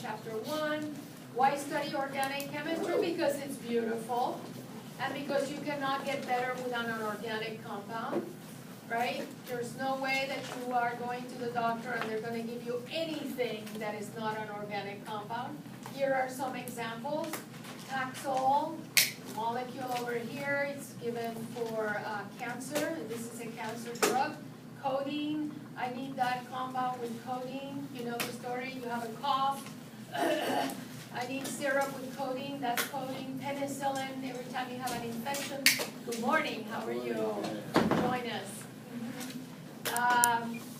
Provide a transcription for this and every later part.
chapter 1. Why study organic chemistry? Because it's beautiful, and because you cannot get better without an organic compound, right? There's no way that you are going to the doctor and they're going to give you anything that is not an organic compound. Here are some examples. Taxol, molecule over here, it's given for cancer. This is a cancer drug. Codeine, I need that compound with codeine. You know the story, you have a cough. I need syrup with codeine, that's codeine. Penicillin, every time you have an infection. Good morning, how are you? Join us.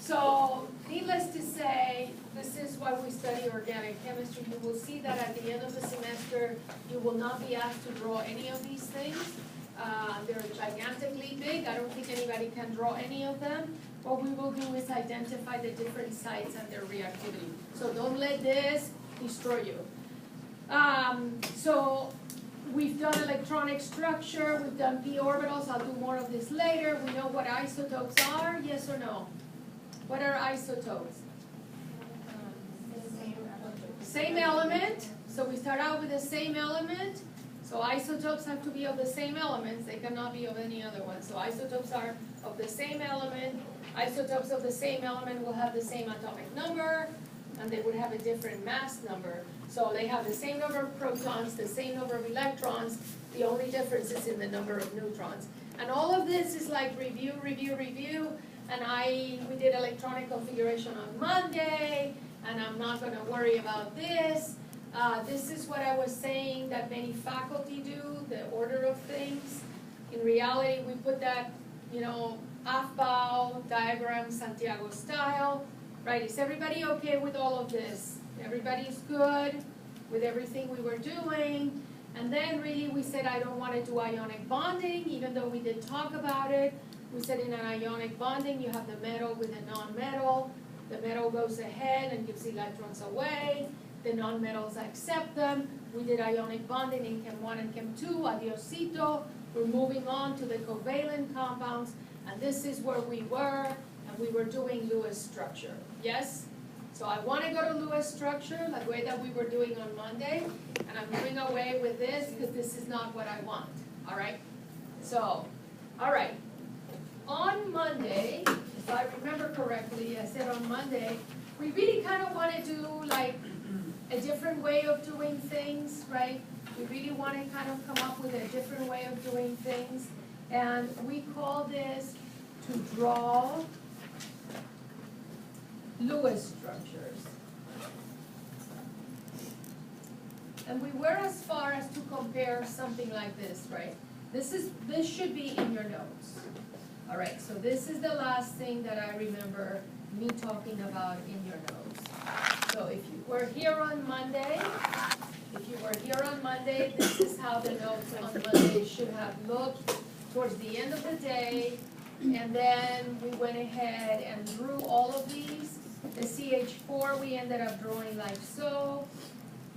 So, needless to say, this is why we study organic chemistry. You will see that at the end of the semester, you will not be asked to draw any of these things. They're gigantically big. I don't think anybody can draw any of them. What we will do is identify the different sites and their reactivity. So don't let this destroy you. So we've done electronic structure, we've done p orbitals. I'll do more of this later. We know what isotopes are, yes or no? What are isotopes? Same element. So we start out with the same element. So isotopes have to be of the same elements. They cannot be of any other one. So isotopes are of the same element. Isotopes of the same element will have the same atomic number, and they would have a different mass number. So they have the same number of protons, the same number of electrons. The only difference is in the number of neutrons. And all of this is like review. And we did electronic configuration on Monday, and I'm not going to worry about this. This is what I was saying that many faculty do, the order of things. In reality, we put that, Aufbau diagram, Santiago style, right? Is everybody okay with all of this? Everybody's good with everything we were doing. And then really we said I don't want to do ionic bonding, even though we did talk about it. We said in an ionic bonding you have the metal with a non-metal. The metal goes ahead and gives electrons away. The non-metals accept them. We did ionic bonding in Chem 1 and Chem 2, adiosito. We're moving on to the covalent compounds, and this is where we were, and we were doing Lewis structure. Yes? So I want to go to Lewis structure, the way that we were doing on Monday, and I'm doing away with this because this is not what I want. All right? So, all right. On Monday, if I remember correctly, I said on Monday, we really kind of want to do like a different way of doing things, right? We really want to kind of come up with a different way of doing things. And we call this to draw Lewis structures. And we were as far as to compare something like this, right? This should be in your notes. All right, so this is the last thing that I remember me talking about in your notes. So if you were here on Monday, this is how the notes on Monday should have looked towards the end of the day. And then we went ahead and drew all of these. The CH4 we ended up drawing like so.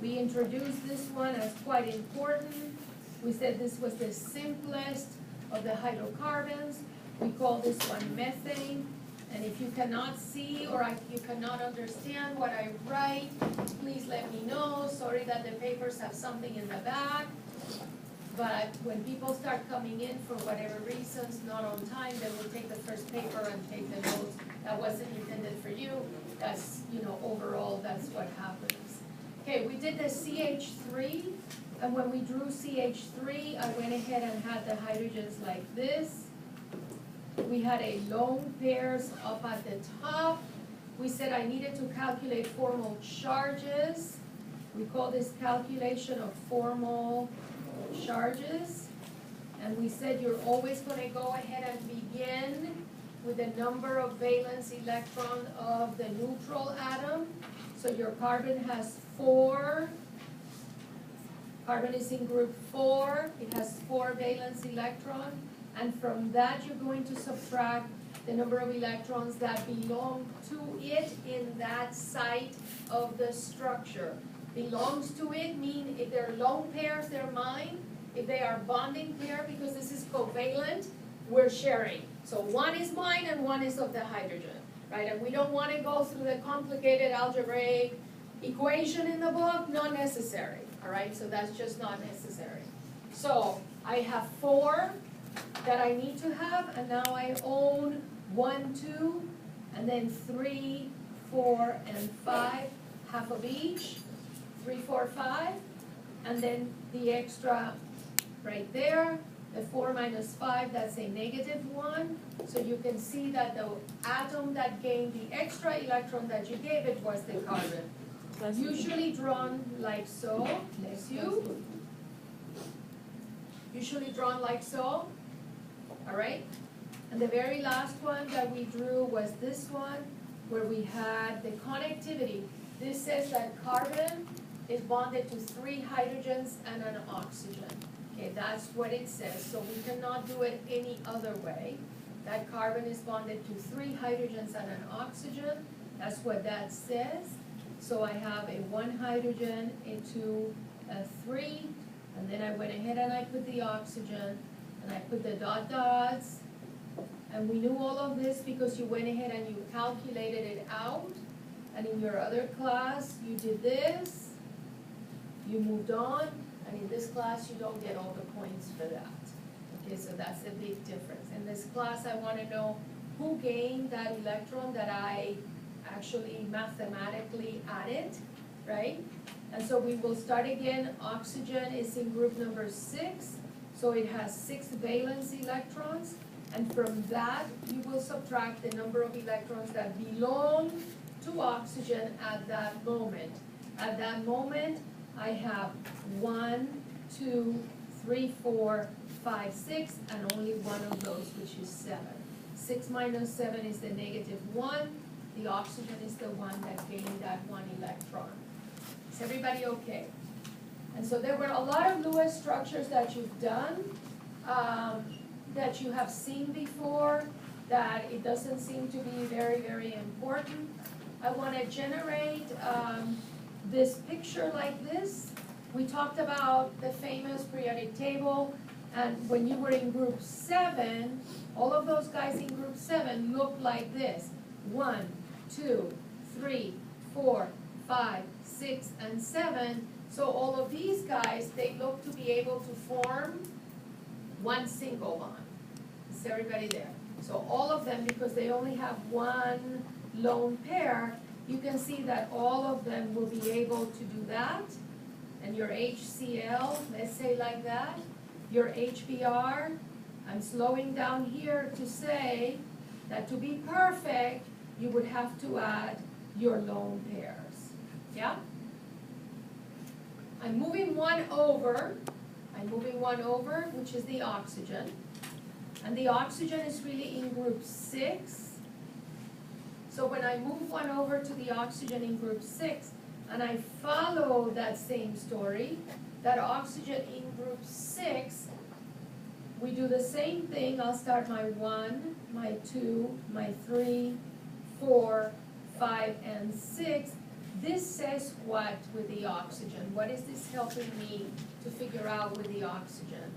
We introduced this one as quite important. We said this was the simplest of the hydrocarbons. We call this one methane. And if you cannot see or you cannot understand what I write, please let me know. Sorry that the papers have something in the back. But when people start coming in for whatever reasons, not on time, they will take the first paper and take the notes. That wasn't intended for you. That's, overall, that's what happens. Okay, we did the CH3. And when we drew CH3, I went ahead and had the hydrogens like this. We had a lone pairs up at the top. We said I needed to calculate formal charges. We call this calculation of formal charges. And we said you're always going to go ahead and begin with the number of valence electron of the neutral atom. So your carbon has 4. Carbon is in group 4. It has 4 valence electron. And from that, you're going to subtract the number of electrons that belong to it in that site of the structure. Belongs to it mean if they're lone pairs, they're mine. If they are bonding pair, because this is covalent, we're sharing. So one is mine and one is of the hydrogen, right? And we don't want to go through the complicated algebraic equation in the book, not necessary, all right? So that's just not necessary. So I have 4 that I need to have, and now I own 1, 2, and then 3, 4, and 5, half of each, 3, 4, 5, and then the extra right there, the 4 minus 5, that's a -1. So you can see that the atom that gained the extra electron that you gave it was the carbon. Usually drawn like so, bless you. Usually drawn like so, all right? And the very last one that we drew was this one, where we had the connectivity. This says that carbon is bonded to 3 hydrogens and an oxygen. Okay, that's what it says, so we cannot do it any other way. That carbon is bonded to 3 hydrogens and an oxygen, that's what that says. So I have a 1 hydrogen, a 2, a 3, and then I went ahead and I put the oxygen, and I put the dot dots, and we knew all of this because you went ahead and you calculated it out, and in your other class, you did this, you moved on, and in this class, you don't get all the points for that. Okay, so that's a big difference. In this class, I want to know who gained that electron that I actually mathematically added, right? And so we will start again. Oxygen is in group number 6, so it has 6 valence electrons, and from that, you will subtract the number of electrons that belong to oxygen at that moment. At that moment, I have 1, 2, 3, 4, 5, 6, and only one of those, which is 7. 6 minus 7 is the -1. The oxygen is the one that gained that 1 electron. Is everybody okay? And so there were a lot of Lewis structures that you've done, that you have seen before, that it doesn't seem to be very, very important. I want to generate this picture like this. We talked about the famous periodic table, and when you were in group 7, all of those guys in group 7 looked like this. 1, 2, 3, 4, 5, 6, and 7. So all of these guys, they look to be able to form 1 single bond. Is everybody there? So all of them, because they only have 1 lone pair, you can see that all of them will be able to do that. And your HCl, let's say like that. Your HBr, I'm slowing down here to say that to be perfect, you would have to add your lone pairs. Yeah? I'm moving one over, which is the oxygen. And the oxygen is really in group 6. So when I move one over to the oxygen in group 6, and I follow that same story, that oxygen in group 6, we do the same thing. I'll start my 1, my 2, my 3, 4, 5, and 6. This says what with the oxygen? What is this helping me to figure out with the oxygen?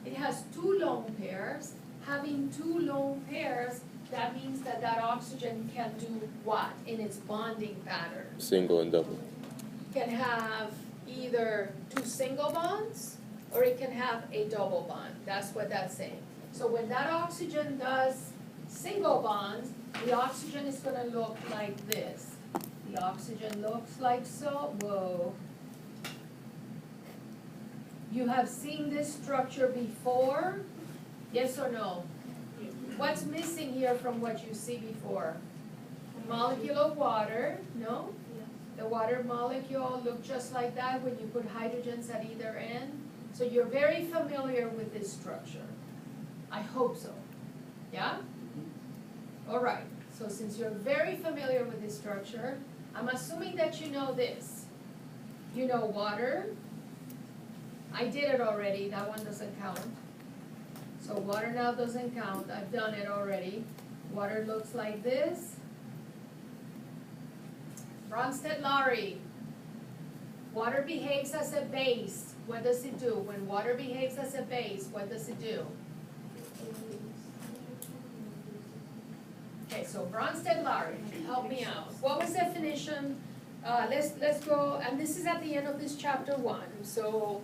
It has 2 lone pairs. Having 2 lone pairs, that means that that oxygen can do what in its bonding pattern? Single and double. Can have either 2 single bonds, or it can have a double bond. That's what that's saying. So when that oxygen does single bonds, the oxygen is going to look like this. The oxygen looks like so. Whoa. You have seen this structure before? Yes or no? What's missing here from what you see before? A molecule of water, no? The water molecule looked just like that when you put hydrogens at either end. So you're very familiar with this structure. I hope so. Yeah? All right. So since you're very familiar with this structure, I'm assuming that you know this. You know water. I did it already. That one doesn't count. So water now doesn't count. I've done it already. Water looks like this. Bronsted-Lowry. Water behaves as a base. What does it do? When water behaves as a base, what does it do? Okay, so Bronsted-Lowry, help me out. What was the definition let's go, and this is at the end of this chapter 1, so,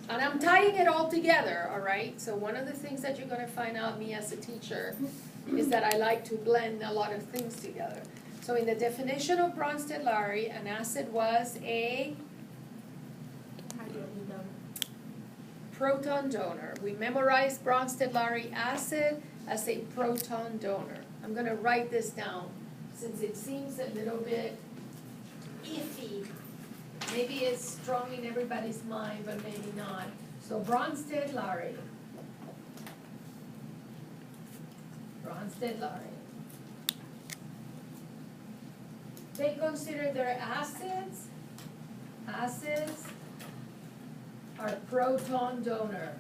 and I'm tying it all together, all right? So one of the things that you're gonna find out me as a teacher is that I like to blend a lot of things together. So in the definition of Bronsted-Lowry, an acid was a proton donor. We memorized Bronsted-Lowry acid as a proton donor. I'm gonna write this down since it seems a little bit iffy. Maybe it's strong in everybody's mind, but maybe not. So Bronsted-Lowry. Bronsted-Lowry. They consider their acids are proton donor.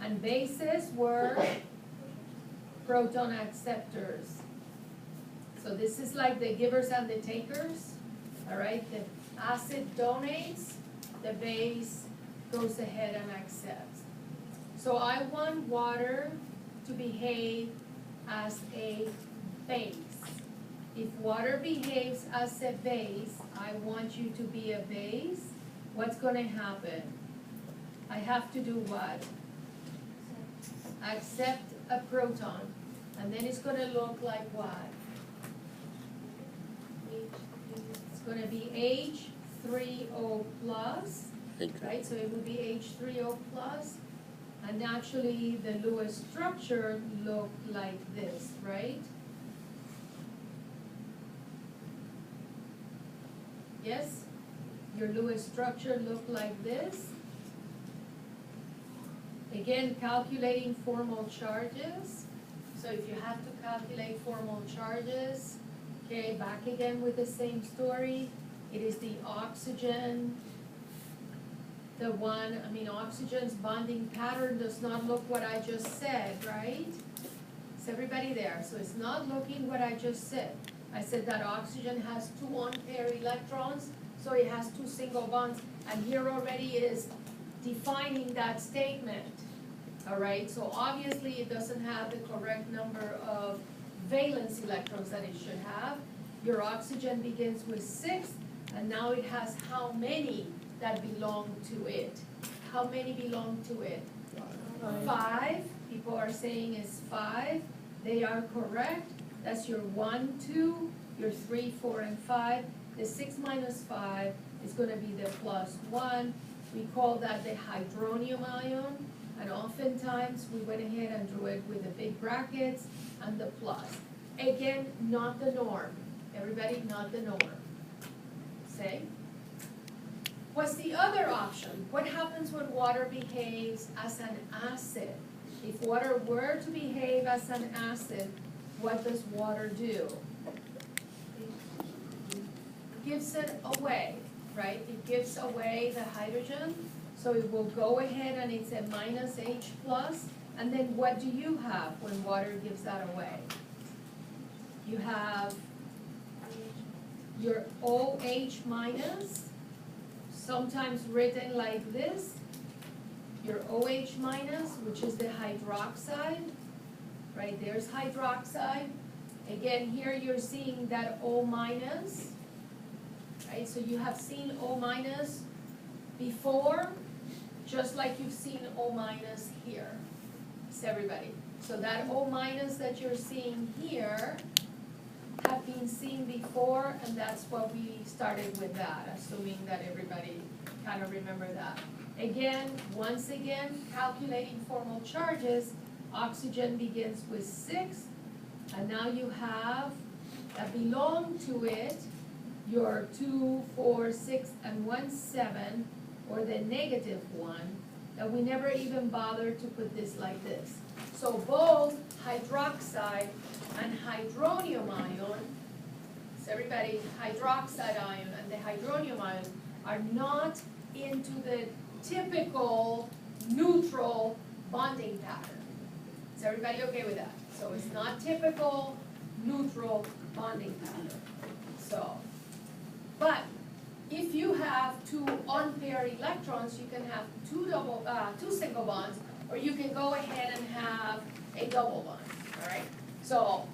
And bases were proton acceptors. So this is like the givers and the takers, all right? The acid donates, the base goes ahead and accepts. So I want water to behave as a base. If water behaves as a base, I want you to be a base. What's gonna happen? I have to do what? Accept a proton. And then it's gonna look like what? It's gonna be H3O plus, right? So it would be H3O plus. And naturally, the Lewis structure looked like this, right? Yes? Your Lewis structure looked like this. Again, calculating formal charges. So if you have to calculate formal charges, okay, back again with the same story. It is the oxygen, oxygen's bonding pattern does not look what I just said, right? Is everybody there? So it's not looking what I just said. I said that oxygen has 2 unpaired electrons, so it has 2 single bonds, and here already is defining that statement, all right? So obviously it doesn't have the correct number of valence electrons that it should have. Your oxygen begins with 6, and now it has how many that belong to it? How many belong to it? 5. People are saying it's 5. They are correct. That's your 1, 2, your 3, 4, and 5. The 6 minus 5 is gonna be the plus 1. We call that the hydronium ion, and oftentimes we went ahead and drew it with the big brackets and the plus. Again, not the norm. Everybody, not the norm. Say? What's the other option? What happens when water behaves as an acid? If water were to behave as an acid, what does water do? It gives it away, right? It gives away the hydrogen, so it will go ahead and it's a minus H plus, and then what do you have when water gives that away? You have your OH minus, sometimes written like this, your OH minus, which is the hydroxide, right? There's hydroxide. Again, here you're seeing that O minus, right? So you have seen O minus before, just like you've seen O minus here. It's everybody. So that O minus that you're seeing here have been seen before, and that's what we started with that, assuming that everybody kind of remember that. Again, once again, calculating formal charges, oxygen begins with 6, and now you have that belong to it, your 2, 4, 6, and 1, 7, or the negative 1, that we never even bothered to put this like this. So both hydroxide and hydronium ion, so everybody, hydroxide ion and the hydronium ion are not into the typical neutral bonding pattern. Is everybody okay with that? So it's not typical neutral bonding pattern. So, but if you have 2 unpaired electrons, you can have 2 single bonds, or you can go ahead and have a double bond, all right? So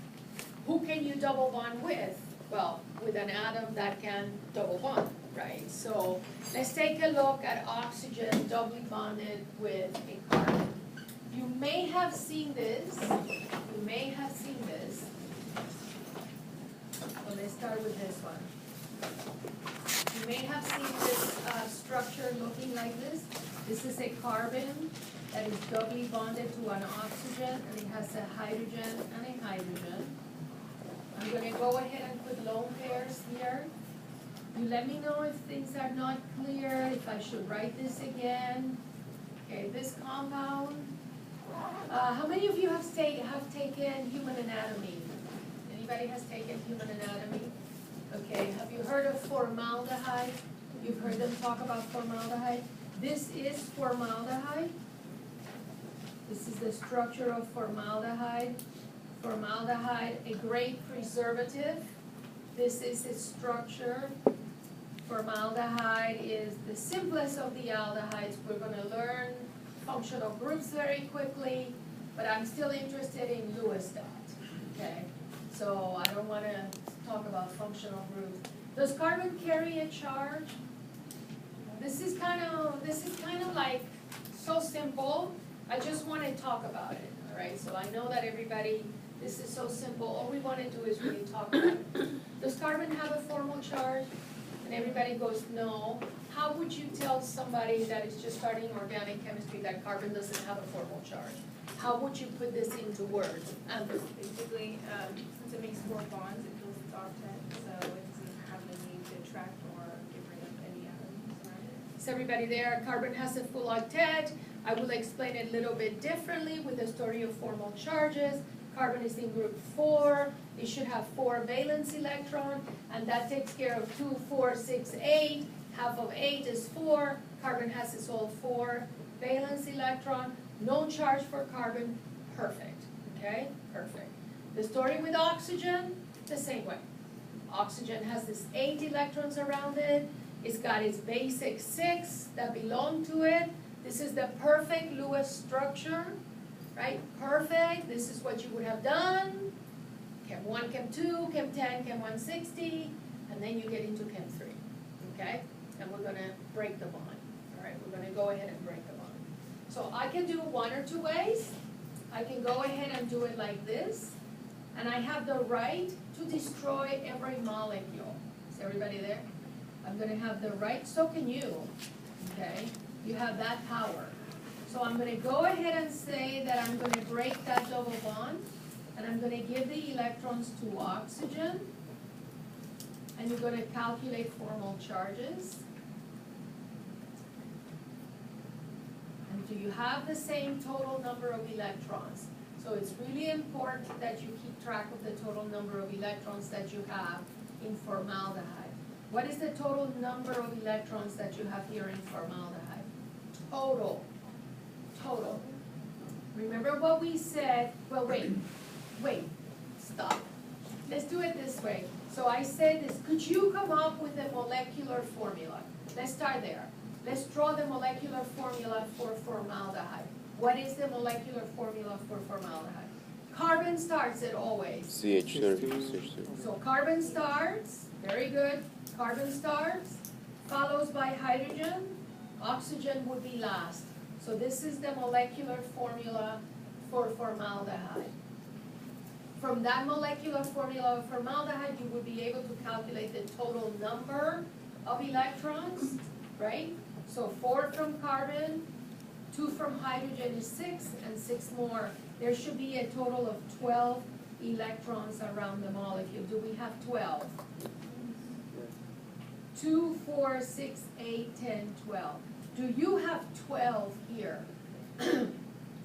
who can you double bond with? well, with an atom that can double bond, right? So let's take a look at oxygen doubly bonded with a carbon. You may have seen this, you may have seen this. Well, let's start with this one. You may have seen this structure looking like this. This is a carbon that is doubly bonded to an oxygen, and it has a hydrogen and a hydrogen. I'm gonna go ahead and put lone pairs here. You let me know if things are not clear, if I should write this again. Okay, this compound. How many of you have taken human anatomy? Anybody has taken human anatomy? Okay, have you heard of formaldehyde? You've heard them talk about formaldehyde? This is formaldehyde. This is the structure of formaldehyde. Formaldehyde, a great preservative. This is its structure. Formaldehyde is the simplest of the aldehydes. We're gonna learn functional groups very quickly, but I'm still interested in Lewis dot, okay? So I don't wanna talk about functional groups. Does carbon carry a charge? This is kind of like so simple. I just want to talk about it, all right? So I know that everybody, this is so simple. All we want to do is really talk about it. Does carbon have a formal charge? And everybody goes, no. How would you tell somebody that is just starting organic chemistry that carbon doesn't have a formal charge? How would you put this into words? Basically, since it makes 4 bonds, it fills its octet, so it doesn't have the need to attract or get rid of any atoms around it. Is everybody there? Carbon has a full octet. I will explain it a little bit differently with the story of formal charges. Carbon is in group 4. It should have 4 valence electrons, and that takes care of 2, 4, 6, 8. Half of 8 is 4. Carbon has its all 4 valence electron. No charge for carbon. Perfect. Okay? Perfect. The story with oxygen, the same way. Oxygen has this 8 electrons around it. It's got its basic 6 that belong to it. This is the perfect Lewis structure, right? Perfect. This is what you would have done. Chem 1, Chem 2, Chem 10, Chem 160, and then you get into Chem 3, okay? And we're gonna break the bond, all right? We're gonna go ahead and break the bond. So I can do 1 or 2 ways. I can go ahead and do it like this, and I have the right to destroy every molecule. Is everybody there? I'm gonna have the right, so can you, okay? You have that power. So I'm gonna go ahead and say that I'm gonna break that double bond, and I'm gonna give the electrons to oxygen, and you're gonna calculate formal charges. And do you have the same total number of electrons? So it's really important that you keep track of the total number of electrons that you have in formaldehyde. What is the total number of electrons that you have here in formaldehyde? Total. Remember what we said, well, wait, stop. Let's do it this way. So I said this, could you come up with a molecular formula? Let's start there. Let's draw the molecular formula for formaldehyde. What is the molecular formula for formaldehyde? Carbon starts it always. CH2. So carbon starts, very good. Carbon starts, follows by hydrogen. Oxygen would be last. So this is the molecular formula for formaldehyde. From that molecular formula of formaldehyde, you would be able to calculate the total number of electrons, right? So 4 from carbon, 2 from hydrogen is 6, and 6 more. There should be a total of 12 electrons around the molecule. Do we have 12? 2, 4, 6, 8, 10, 12. Do you have 12 here?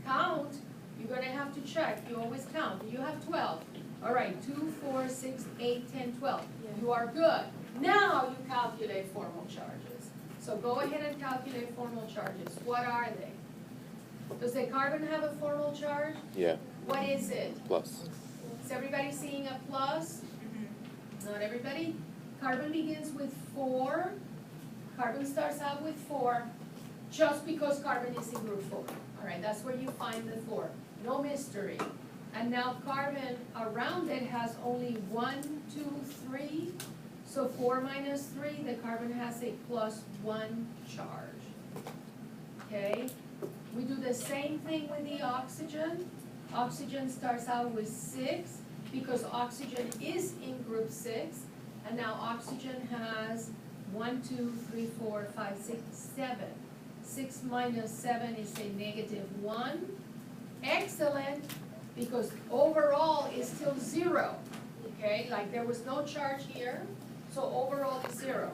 Count. You're going to have to check. You always count. Do you have 12? All right, 2, 4, 6, 8, 10, 12. You are good. Now you calculate formal charges. So go ahead and calculate formal charges. What are they? Does the carbon have a formal charge? Yeah. What is it? Plus. Is everybody seeing a plus? Not everybody. Carbon begins with 4. Carbon starts out with 4 just because carbon is in group 4. All right, that's where you find the 4. No mystery. And now carbon around it has only 1, 2, 3 So 4 minus 3, the carbon has a +1 charge. Okay? We do the same thing with the oxygen. Oxygen starts out with 6 because oxygen is in group 6. And now oxygen has 1, 2, 3, 4, 5, 6, 7. 6 minus 7 is a -1. Excellent, because overall is still 0. Okay, like there was no charge here, so overall is 0.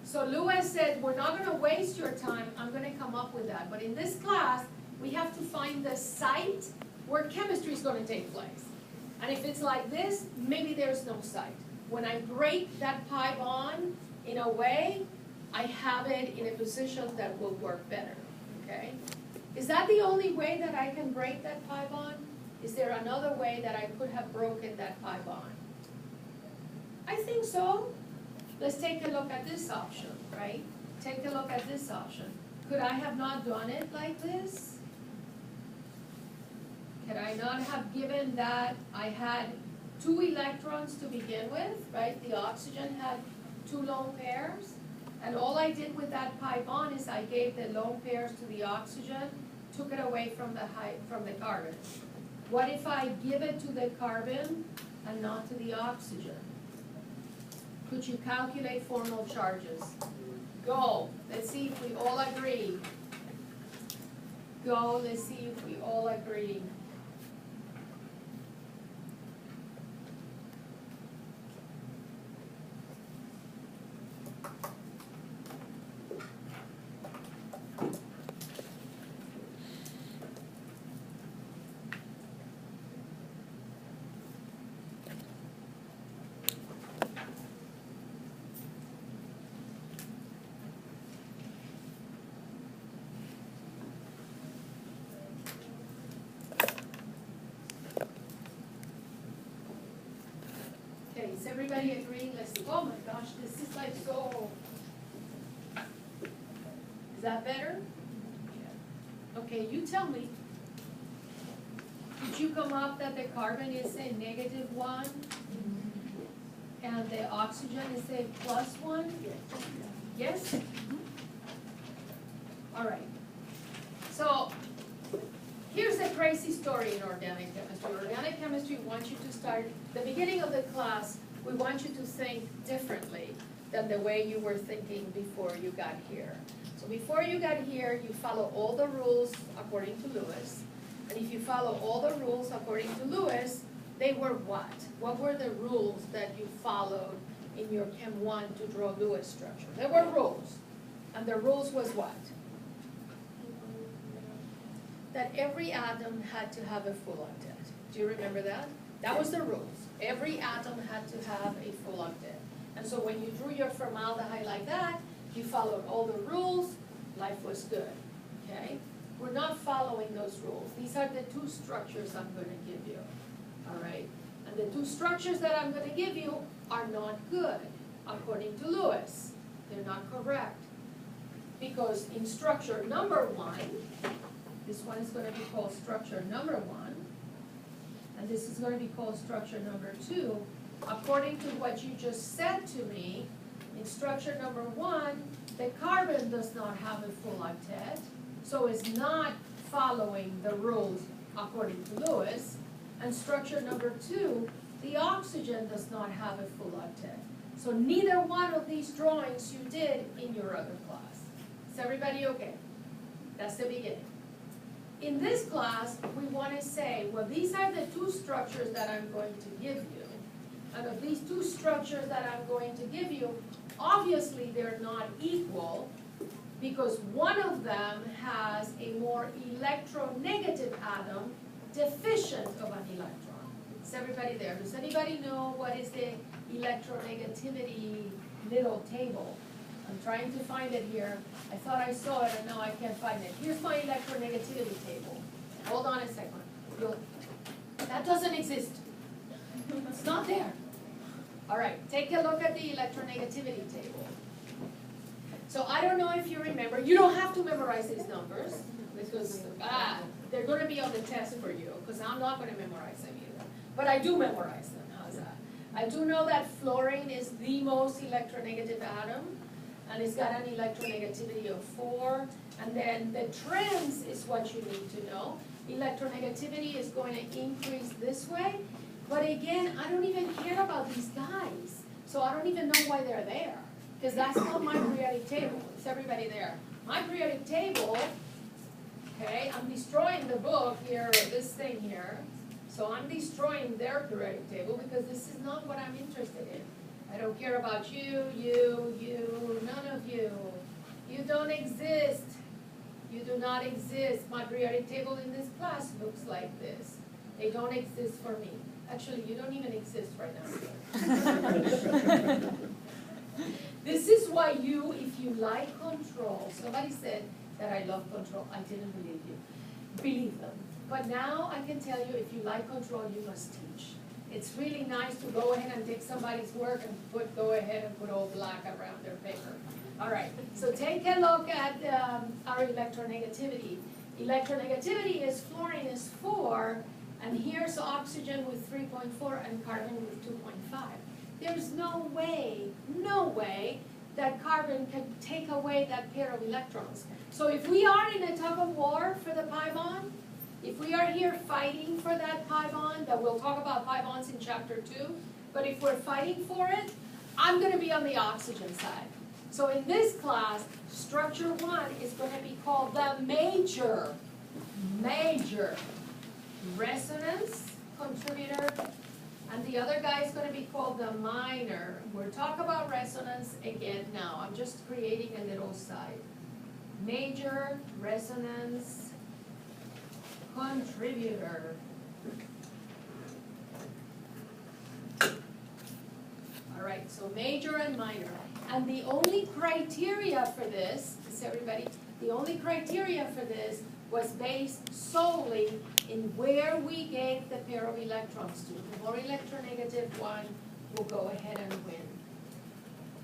So Lewis said, we're not gonna waste your time, I'm gonna come up with that. But in this class, we have to find the site where chemistry is gonna take place. And if it's like this, maybe there's no site. When I break that pi bond in a way, I have it in a position that will work better, okay? Is that the only way that I can break that pi bond? Is there another way that I could have broken that pi bond? I think so. Let's take a look at this option, right? Take a look at this option. Could I have not done it like this? Could I not have given that I had 2 electrons to begin with, right? The oxygen had 2 lone pairs. And all I did with that pi bond is I gave the lone pairs to the oxygen, took it away from the carbon. What if I give it to the carbon and not to the oxygen? Could you calculate formal charges? Go. Let's see if we all agree. Go, let's see if we all agree. Okay, is everybody agreeing? Let's see. Oh my gosh, this is like so. Is that better? Okay, you tell me. Did you come up that the carbon is a -1? And the oxygen is a +1? Yes? All right. So, here's a crazy story in organic chemistry. Organic chemistry wants you to start, the beginning of the class, we want you to think differently than the way you were thinking before you got here. So before you got here, you follow all the rules according to Lewis. And if you follow all the rules according to Lewis, they were what? What were the rules that you followed in your Chem 1 to draw Lewis structure? There were rules. And the rules was what? That every atom had to have a full octet. Do you remember that? That was the rules. Every atom had to have a full octet. And so when you drew your formaldehyde like that, you followed all the rules, life was good, okay? We're not following those rules. These are the 2 structures I'm going to give you, all right? And the 2 structures that I'm going to give you are not good, according to Lewis. They're not correct. Because in structure number 1, this one is going to be called structure number 1, and this is going to be called structure number 2. According to what you just said to me, in structure number 1, the carbon does not have a full octet, so it's not following the rules according to Lewis. And structure number 2, the oxygen does not have a full octet. So neither one of these drawings you did in your other class. Is everybody okay? That's the beginning. In this class, we want to say, well, these are the 2 structures that I'm going to give you. And of these 2 structures that I'm going to give you, obviously they're not equal because one of them has a more electronegative atom deficient of an electron. Is everybody there? Does anybody know what is the electronegativity little table? I'm trying to find it here. I thought I saw it and now I can't find it. Here's my electronegativity table. Hold on a second. That doesn't exist. It's not there. All right, take a look at the electronegativity table. So I don't know if you remember, you don't have to memorize these numbers because they're going to be on the test for you because I'm not going to memorize them either. But I do memorize them, how's that? I do know that fluorine is the most electronegative atom, and it's got an electronegativity of 4. And then the trends is what you need to know. Electronegativity is going to increase this way, but again, I don't even care about these guys. So I don't even know why they're there, because that's not my periodic table. Is everybody there? My periodic table, okay, I'm destroying the book here, or this thing here. So I'm destroying their periodic table because this is not what I'm interested in. I don't care about you, none of you. You don't exist. You do not exist. My periodic table in this class looks like this. They don't exist for me. Actually, you don't even exist right now. This is why you, if you like control, somebody said that I love control. I didn't believe you. Believe them. But now I can tell you, if you like control, you must teach. It's really nice to go ahead and take somebody's work and go ahead and put all black around their paper. All right, so take a look at our electronegativity. Electronegativity is fluorine is 4, and here's oxygen with 3.4 and carbon with 2.5. There's no way that carbon can take away that pair of electrons. So if we are in a tug of war for the pi bond, if we are here fighting for that pi bond, that we'll talk about pi bonds in chapter 2, but if we're fighting for it, I'm going to be on the oxygen side. So in this class, structure 1 is going to be called the major resonance contributor, and the other guy is going to be called the minor. We'll talk about resonance again now. I'm just creating a little side. Major resonance contributor. All right, so major and minor. And the only criteria for this, is everybody, the only criteria for this was based solely in where we gave the pair of electrons to. The more electronegative one will go ahead and win.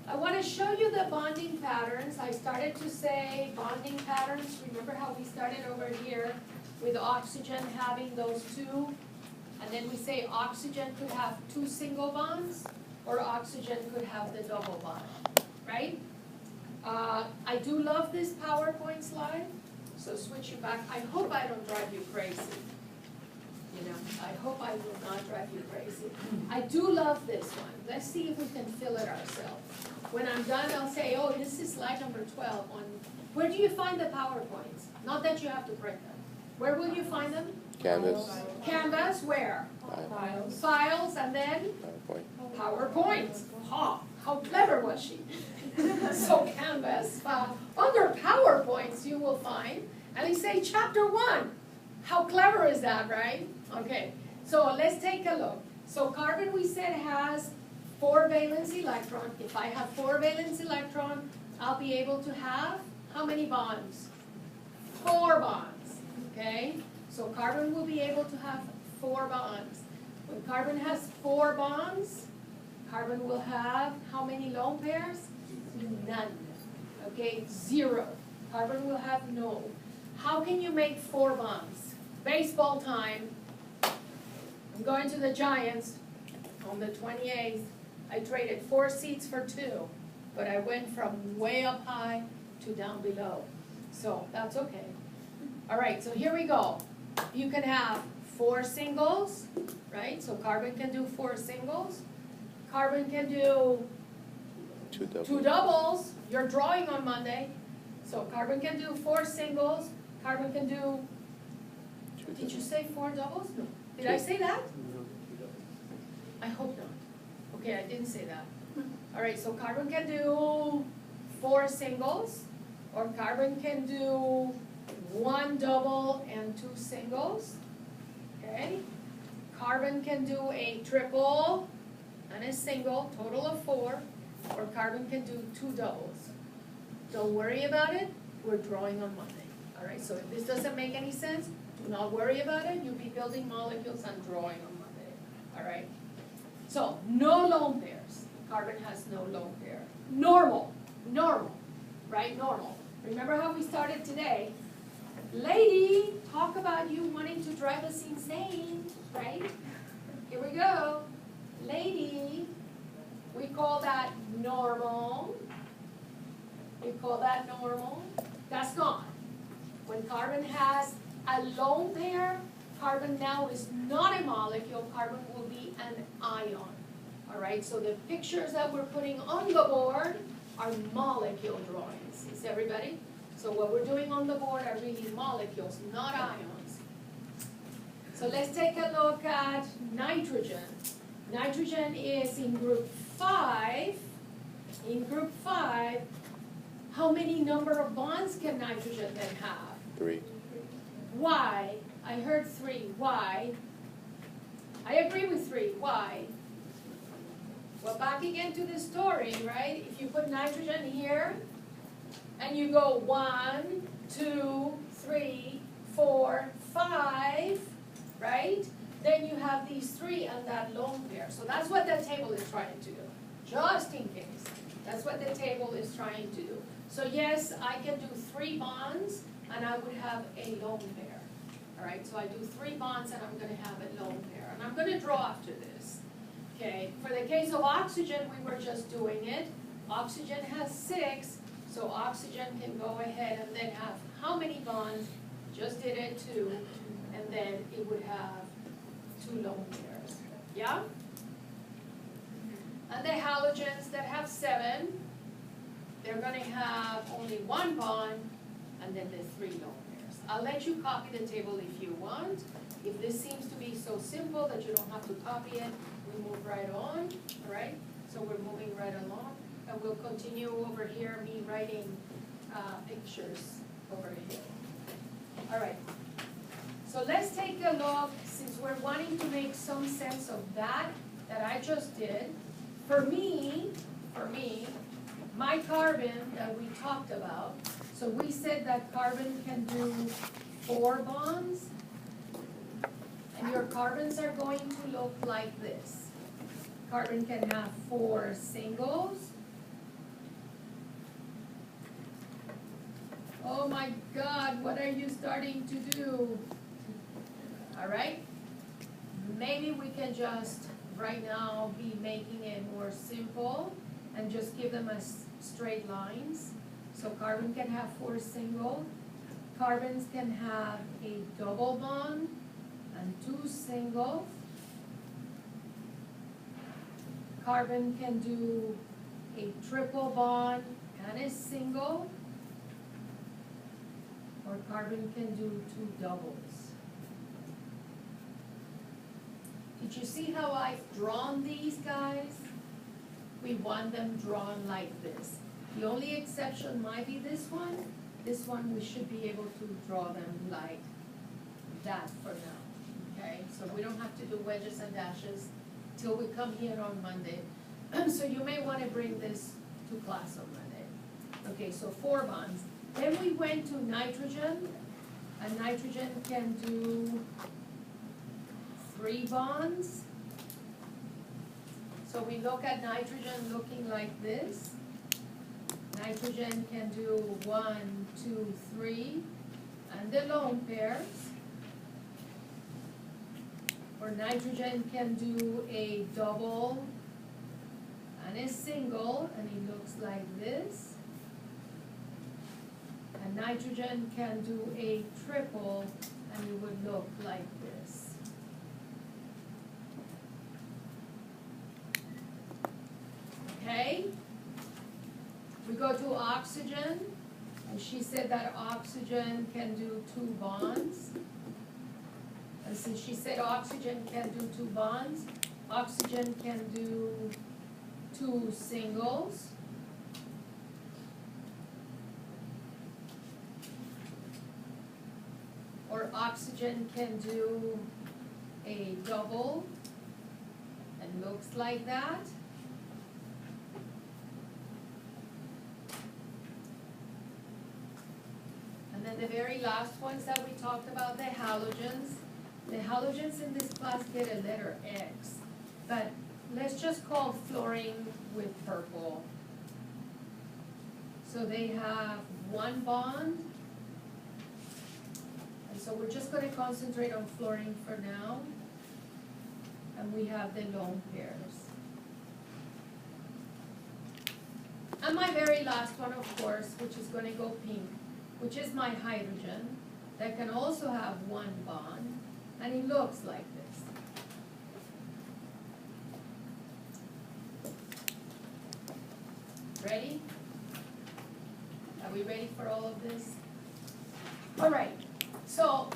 I want to show you the bonding patterns. I started to say bonding patterns. Remember how we started over here with oxygen having those 2? And then we say oxygen could have 2 single bonds, or oxygen could have the double bond, right? I do love this PowerPoint slide, so switch you back. I hope I don't drive you crazy. You know, I hope I will not drive you crazy. I do love this one. Let's see if we can fill it ourselves. When I'm done, I'll say, oh, this is slide number 12. Where do you find the PowerPoints? Not that you have to print them. Where will you find them? Canvas. Canvas, where? Files. Files, and then? PowerPoint. Ha, how clever was she? So Canvas, under PowerPoints you will find, and they say chapter 1. How clever is that, right? Okay, so let's take a look. So carbon, we said, has 4 valence electron. If I have 4 valence electron, I'll be able to have how many bonds? 4 bonds, okay? So carbon will be able to have 4 bonds. When carbon has 4 bonds, carbon will have how many lone pairs? None. Okay, 0. Carbon will have no. How can you make 4 bonds? Baseball time. I'm going to the Giants on the 28th. I traded 4 seats for 2, but I went from way up high to down below. So that's okay. All right, so here we go. You can have 4 singles, right? So carbon can do 4 singles. Carbon can do 2 doubles. You're drawing on Monday. So carbon can do 4 singles. Carbon can do, did you say 4 doubles? No. Did I say that? I hope not. Okay, I didn't say that. All right, so carbon can do 4 singles, or carbon can do 1 double and 2 singles. Okay. Carbon can do a triple and a single, total of 4, or carbon can do 2 doubles. Don't worry about it, we're drawing on Monday. All right, so if this doesn't make any sense, do not worry about it. You'll be building molecules and drawing on Monday. All right? So, no lone pairs. Carbon has no lone pair. Normal, right? Normal. Remember how we started today? Lady, talk about you wanting to drive us insane, right? Here we go. lady, we call that normal. We call that normal. That's gone. When carbon has a lone pair, carbon now is not a molecule, carbon will be an ion. All right, so the pictures that we're putting on the board are molecule drawings. Is everybody? So what we're doing on the board are really molecules, not ions. So let's take a look at nitrogen. Nitrogen is in group 5. In group 5, how many number of bonds can nitrogen then have? 3. Why? I heard 3. Why? I agree with 3. Why? Well, back again to the story, right? If you put nitrogen here, and you go 1, 2, 3, 4, 5, right? Then you have these 3 and that lone pair. So that's what that table is trying to do, just in case. That's what the table is trying to do. So yes, I can do 3 bonds, and I would have a lone pair. All right, so I do 3 bonds, and I'm going to have a lone pair. And I'm going to draw after this. Okay, for the case of oxygen, we were just doing it. Oxygen has 6, so oxygen can go ahead and then have how many bonds? Just did it 2, and then it would have 2 lone pairs. Yeah? And the halogens that have 7, they're going to have only 1 bond, and then the 3 lone pairs. I'll let you copy the table if you want. If this seems to be so simple that you don't have to copy it, we move right on, all right? So we're moving right along, and we'll continue over here, me writing pictures over here. All right, so let's take a look, since we're wanting to make some sense of that I just did. For me, my carbon that we talked about, so we said that carbon can do 4 bonds, and your carbons are going to look like this. Carbon can have 4 singles. Oh my God, what are you starting to do? All right, maybe we can just right now be making it more simple and just give them as straight lines. So carbon can have 4 single. Carbons can have a double bond and 2 singles. Carbon can do a triple bond and a single. Or carbon can do 2 doubles. Did you see how I've drawn these guys? We want them drawn like this. The only exception might be this one. This one we should be able to draw them like that for now, okay? So we don't have to do wedges and dashes till we come here on Monday. So you may want to bring this to class on Monday. Okay, so 4 bonds. Then we went to nitrogen, and nitrogen can do 3 bonds. So we look at nitrogen looking like this. Nitrogen can do 1, 2, 3, and the lone pairs. Or nitrogen can do a double and a single, and it looks like this. And nitrogen can do a triple, and it would look like this. Okay? We go to oxygen, and she said that oxygen can do 2 bonds. And since she said oxygen can do 2 bonds, oxygen can do 2 singles. Or oxygen can do a double, and looks like that. And then the very last ones that we talked about, the halogens. The halogens in this class get a letter X, but let's just call fluorine with purple. So they have 1 bond. And so we're just going to concentrate on fluorine for now. and we have the lone pairs. And my very last one, of course, which is gonna go pink, which is my hydrogen, that can also have one bond, and it looks like this. Ready? Are we ready for all of this? All right, so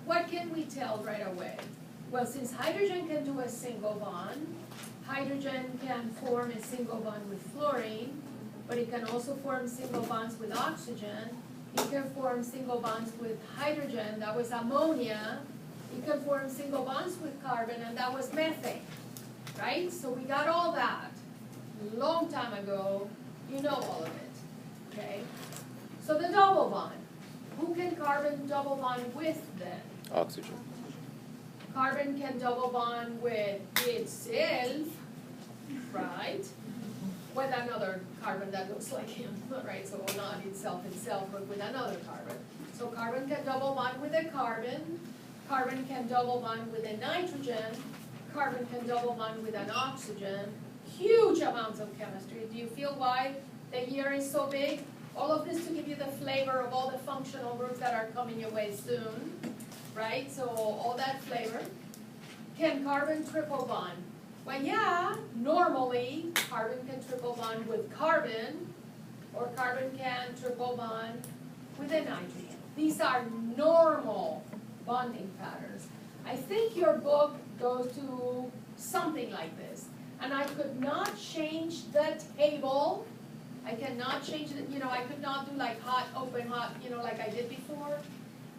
what can we tell right away? Well, since hydrogen can do a single bond, hydrogen can form a single bond with fluorine, but it can also form single bonds with oxygen. It can form single bonds with hydrogen, that was ammonia. It can form single bonds with carbon, and that was methane, right? So we got all that a long time ago. You know all of it, okay? So the double bond. Who can carbon double bond with then? Oxygen. Carbon can double bond with itself, right? With another carbon that looks like him, right? So not itself, but with another carbon. So carbon can double bond with a carbon. Carbon can double bond with a nitrogen. Carbon can double bond with an oxygen. Huge amounts of chemistry. Do you feel why the year is so big? All of this to give you the flavor of all the functional groups that are coming your way soon, right? So all that flavor. Can carbon triple bond? Well, yeah, normally carbon can triple bond with carbon, or carbon can triple bond with a nitrogen. These are normal bonding patterns. I think your book goes to something like this. And I could not change the table. I cannot change it, I could not do like hot, open, hot, like I did before.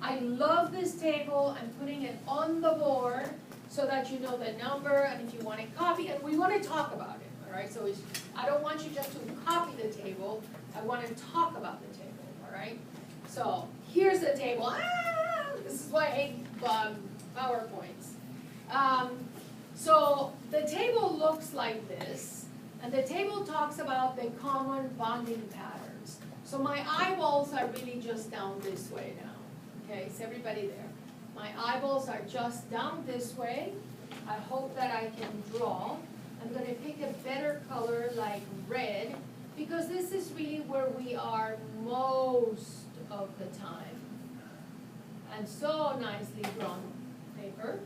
I love this table. I'm putting it on the board so that you know the number, and if you want to copy it, we want to talk about it, all right? So I don't want you just to copy the table. I want to talk about the table, all right? So here's the table. This is why I hate PowerPoints. So the table looks like this, and the table talks about the common bonding patterns. So my eyeballs are really just down this way now. Okay, is everybody there? My eyeballs are just down this way. I hope that I can draw. I'm going to pick a better color like red, because this is really where we are most of the time. And so nicely drawn paper.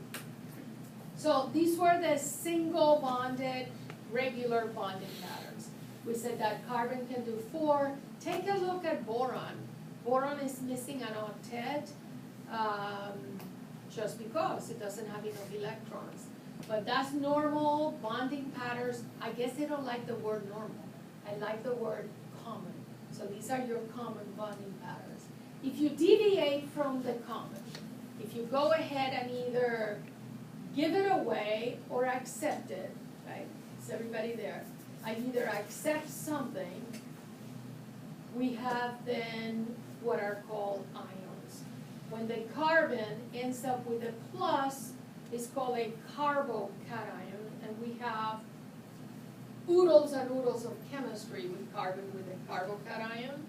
So these were the single bonded, regular bonding patterns. We said that carbon can do 4. Take a look at boron. Boron is missing an octet just because it doesn't have enough electrons. But that's normal bonding patterns. I guess they don't like the word normal. I like the word common. So these are your common bonding patterns. If you deviate from the common, if you go ahead and either give it away or accept it, right? Is everybody there? I either accept something, we have then what are called ions. When the carbon ends up with a plus, it's called a carbocation, and we have oodles and oodles of chemistry with carbon with a carbocation.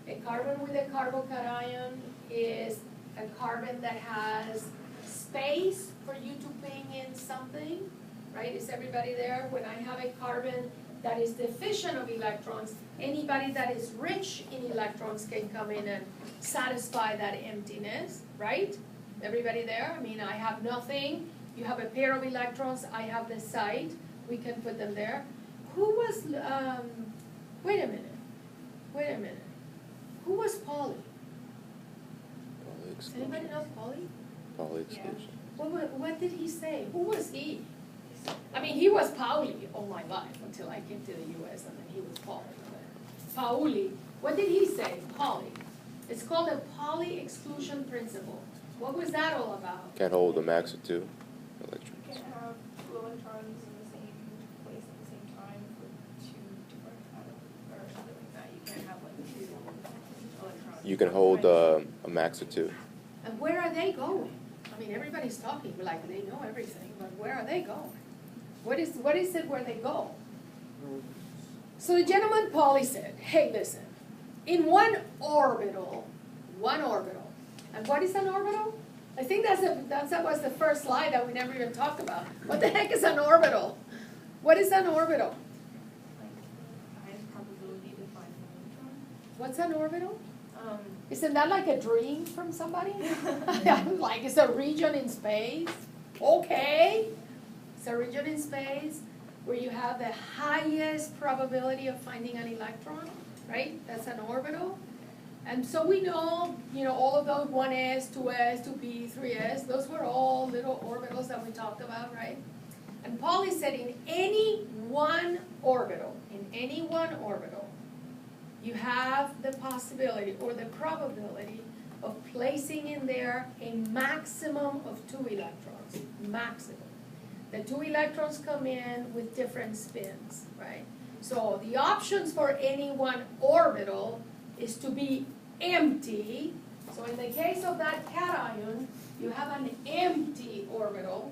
A carbon with a carbocation is a carbon that has space for you to bring in something, right? Is everybody there? When I have a carbon that is deficient of electrons, anybody that is rich in electrons can come in and satisfy that emptiness, right? Everybody there? I mean, I have nothing, you have a pair of electrons, I have the site, we can put them there. Who was, wait a minute. Who was Pauli? Pauli Anybody exclusion. know Pauli? Pauli exclusion. What did he say? Who was he? I mean, he was Pauli all my life until I came to the US, and then he was Pauli. Pauli. What did he say? Pauli. It's called the Pauli exclusion principle. What was that all about? Can't hold a max of 2 You electrons. can't have two electrons in the same place at the same time for 2 different atoms, or something like that. You can't have like 2 electrons. You can hold a max of 2. And where are they going? I mean, everybody's talking like they know everything, but where are they going? What is it where they go? So the gentleman Pauli said, hey, listen, in one orbital, and what is an orbital? I think that was the first slide that we never even talked about. What the heck is an orbital? What is an orbital? Like, highest probability to find an electron. What's an orbital? Um, Isn't that like a dream from somebody? Like it's a region in space? Okay. It's a region in space where you have the highest probability of finding an electron, right? That's an orbital. And so we know, all of those 1s, 2s, 2p, 3s, those were all little orbitals that we talked about, right? And Pauli said in any one orbital, you have the possibility or the probability of placing in there a maximum of 2 electrons, maximum. The 2 electrons come in with different spins, right? So the options for any one orbital is to be empty. So in the case of that cation, you have an empty orbital,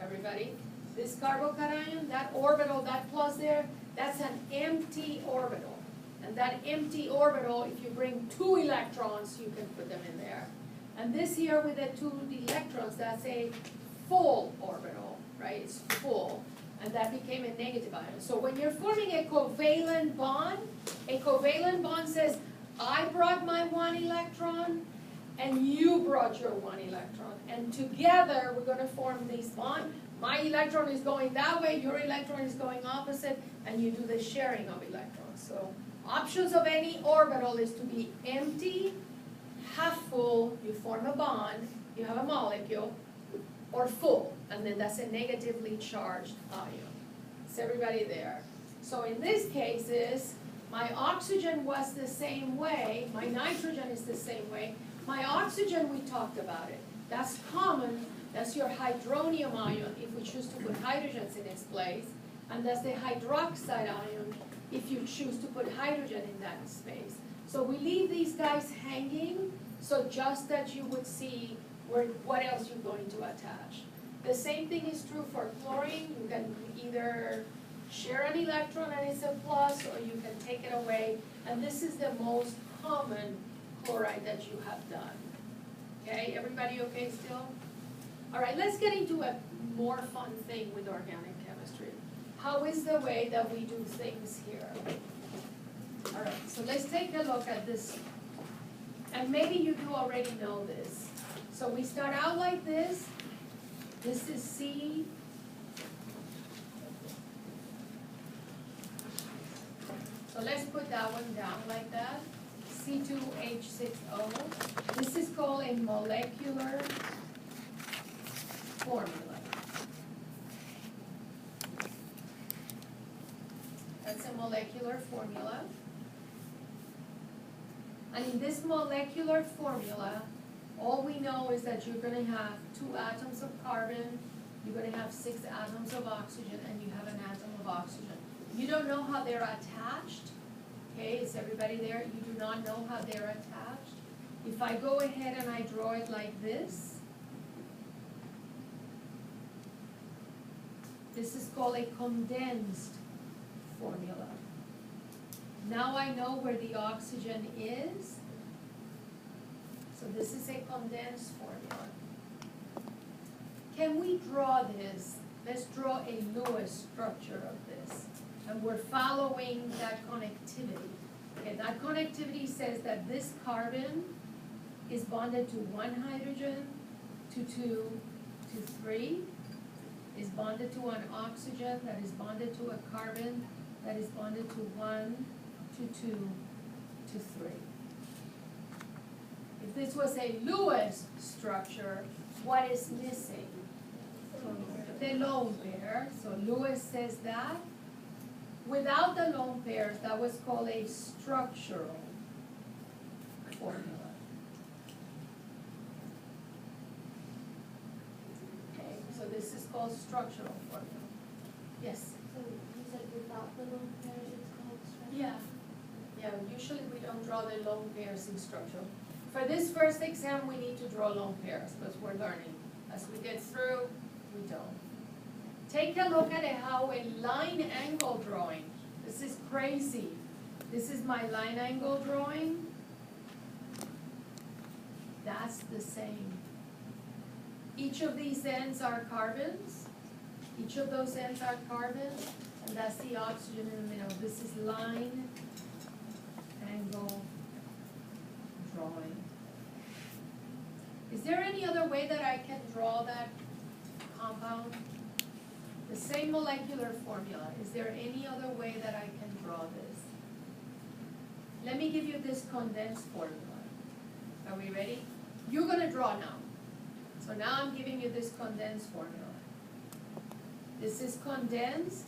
everybody. This carbocation, that orbital, that plus there, that's an empty orbital. And that empty orbital, if you bring 2 electrons, you can put them in there. And this here with the 2 electrons, that's a full orbital, right? It's full. And that became a negative ion. So when you're forming a covalent bond says, I brought my 1 electron, and you brought your 1 electron. And together, we're going to form this bond. My electron is going that way, your electron is going opposite, and you do the sharing of electrons. So options of any orbital is to be empty, half full, you form a bond, you have a molecule, or full, and then that's a negatively charged ion. Is everybody there? So in these cases, my oxygen was the same way, my nitrogen is the same way. My oxygen, we talked about it. That's common, that's your hydronium ion if we choose to put hydrogens in its place, and that's the hydroxide ion if you choose to put hydrogen in that space. So we leave these guys hanging, so just that you would see what else you're going to attach. The same thing is true for chlorine. You can either share an electron and it's a plus, or you can take it away. And this is the most common chloride that you have done. Okay, everybody okay still? All right, let's get into a more fun thing with organic chemistry. How is the way that we do things here? All right, so let's take a look at this. And maybe you do already know this. So we start out like this. This is C. So let's put that one down like that. C2H6O. This is called a molecular formula. That's a molecular formula. And in this molecular formula, all we know is that you're going to have 2 atoms of carbon, you're going to have 6 atoms of oxygen, and you have an atom of oxygen. You don't know how they're attached. Okay, is everybody there? You do not know how they're attached. If I go ahead and I draw it like this, this is called a condensed formula. Now I know where the oxygen is. So this is a condensed formula. Can we draw this? Let's draw a Lewis structure of this. And we're following that connectivity. Okay, that connectivity says that this carbon is bonded to 1 hydrogen, to 2, to 3, is bonded to an oxygen, that is bonded to a carbon, that is bonded to 1, to 2, to 3. If this was a Lewis structure, what is missing? The lone pair. So Lewis says that. Without the lone pairs, that was called a structural formula. Okay, so this is called structural formula. Yes? So you said without the lone pairs, it's called structure? Yeah. Yeah, usually we don't draw the lone pairs in structural. For this first exam, we need to draw lone pairs because we're learning. As we get through, we don't. Take a look at how a line angle drawing. This is crazy. This is my line angle drawing. That's the same. Each of these ends are carbons. Each of those ends are carbons, and that's the oxygen in the middle. This is line, angle, drawing. Is there any other way that I can draw that compound? The same molecular formula. Is there any other way that I can draw this? Let me give you this condensed formula. Are we ready? You're gonna draw now. So now I'm giving you this condensed formula. This is condensed.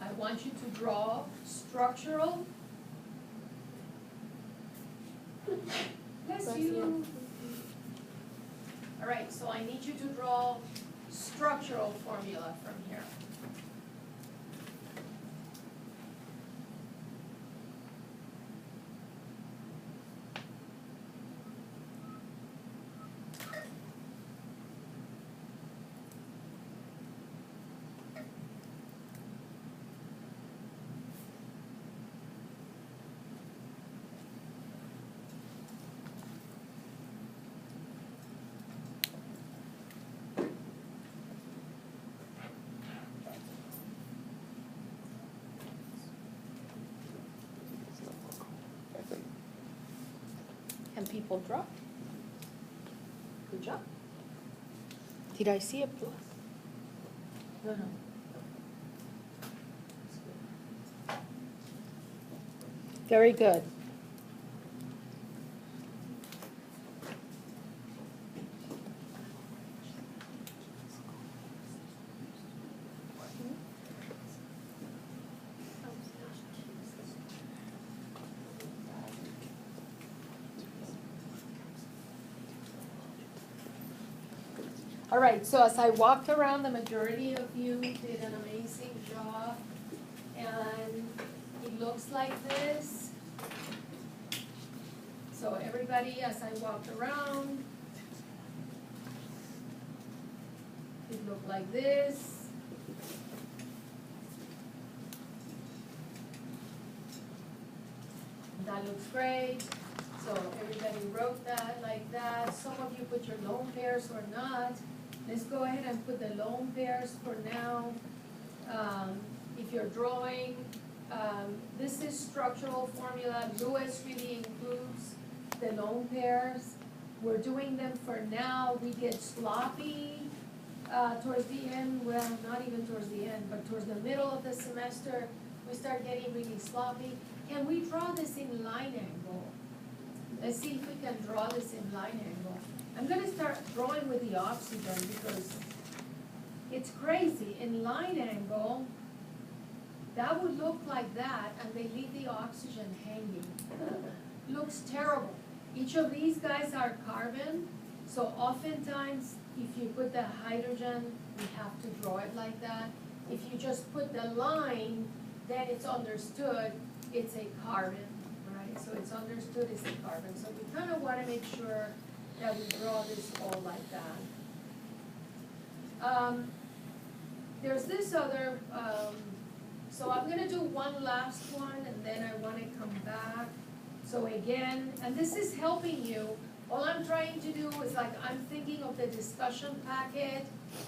I want you to draw structural. Bless you. All right, so I need you to draw structural formula from here. Ethan. Can people draw? Good job. Did I see a plus? No, no. Very good. All right, so as I walked around, the majority of you did an amazing job. And it looks like this. So everybody, as I walked around, it looked like this. That looks great. So everybody wrote that like that. Some of you put your lone pairs or not. Let's go ahead and put the lone pairs for now. If you're drawing, this is structural formula. Lewis really includes the lone pairs. We're doing them for now. We get sloppy towards the end. Well, not even towards the end, but towards the middle of the semester, we start getting really sloppy. Can we draw this in line angle? Let's see if we can draw this in line angle. I'm gonna start drawing with the oxygen because it's crazy. In line angle, that would look like that, and they leave the oxygen hanging. Looks terrible. Each of these guys are carbon, so oftentimes if you put the hydrogen, we have to draw it like that. If you just put the line, then it's understood it's a carbon, right? So it's understood it's a carbon. So we kind of want to make sure that we draw this all like that. There's this other, so I'm gonna do one last one and then I wanna come back. So again, and this is helping you, all I'm trying to do is like, I'm thinking of the discussion packet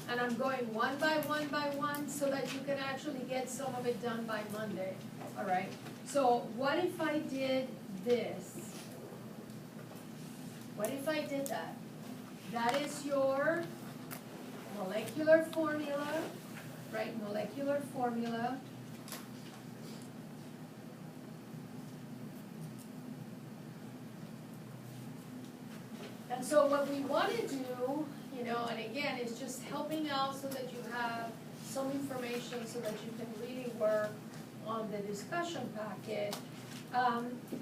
and I'm going one by one so that you can actually get some of it done by Monday, all right? So what if I did this? What if I did that? That is your molecular formula, right? Molecular formula. And so what we want to do, you know, and again, is just helping out so that you have some information so that you can really work on the discussion packet.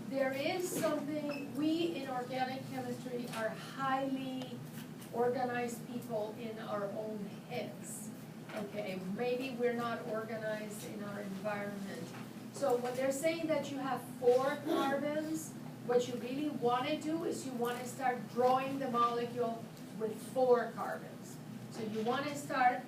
There is something, we in organic chemistry are highly organized people in our own heads, okay? Maybe we're not organized in our environment. So when they're saying that you have 4 carbons, what you really want to do is you want to start drawing the molecule with 4 carbons. So you want to start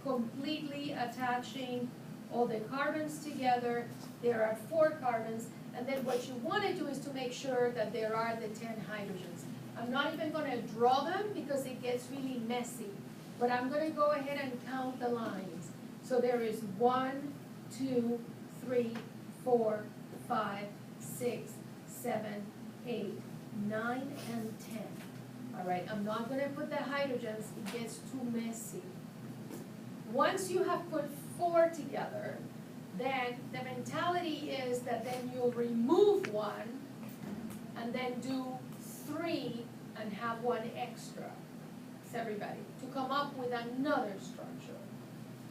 completely attaching all the carbons together. There are 4 carbons, and then what you want to do is to make sure that there are the 10 hydrogens. I'm not even gonna draw them because it gets really messy. But I'm gonna go ahead and count the lines. So there is 1, 2, 3, 4, 5, 6, 7, 8, 9, and 10. All right, I'm not gonna put the hydrogens, it gets too messy. Once you have put 4 together, then the mentality is that then you'll remove 1 and then do 3 and have 1 extra. It's everybody, to come up with another structure,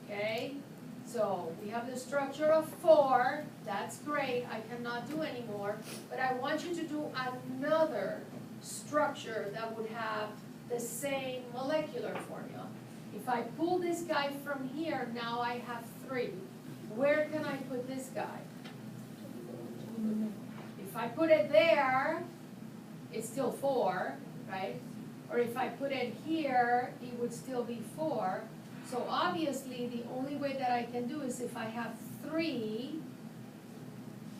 okay? So we have the structure of 4, that's great, I cannot do anymore, but I want you to do another structure that would have the same molecular formula. If I pull this guy from here, now I have 3. Where can I put this guy? If I put it there, it's still 4, right? Or if I put it here, it would still be 4. So obviously, the only way that I can do is if I have 3,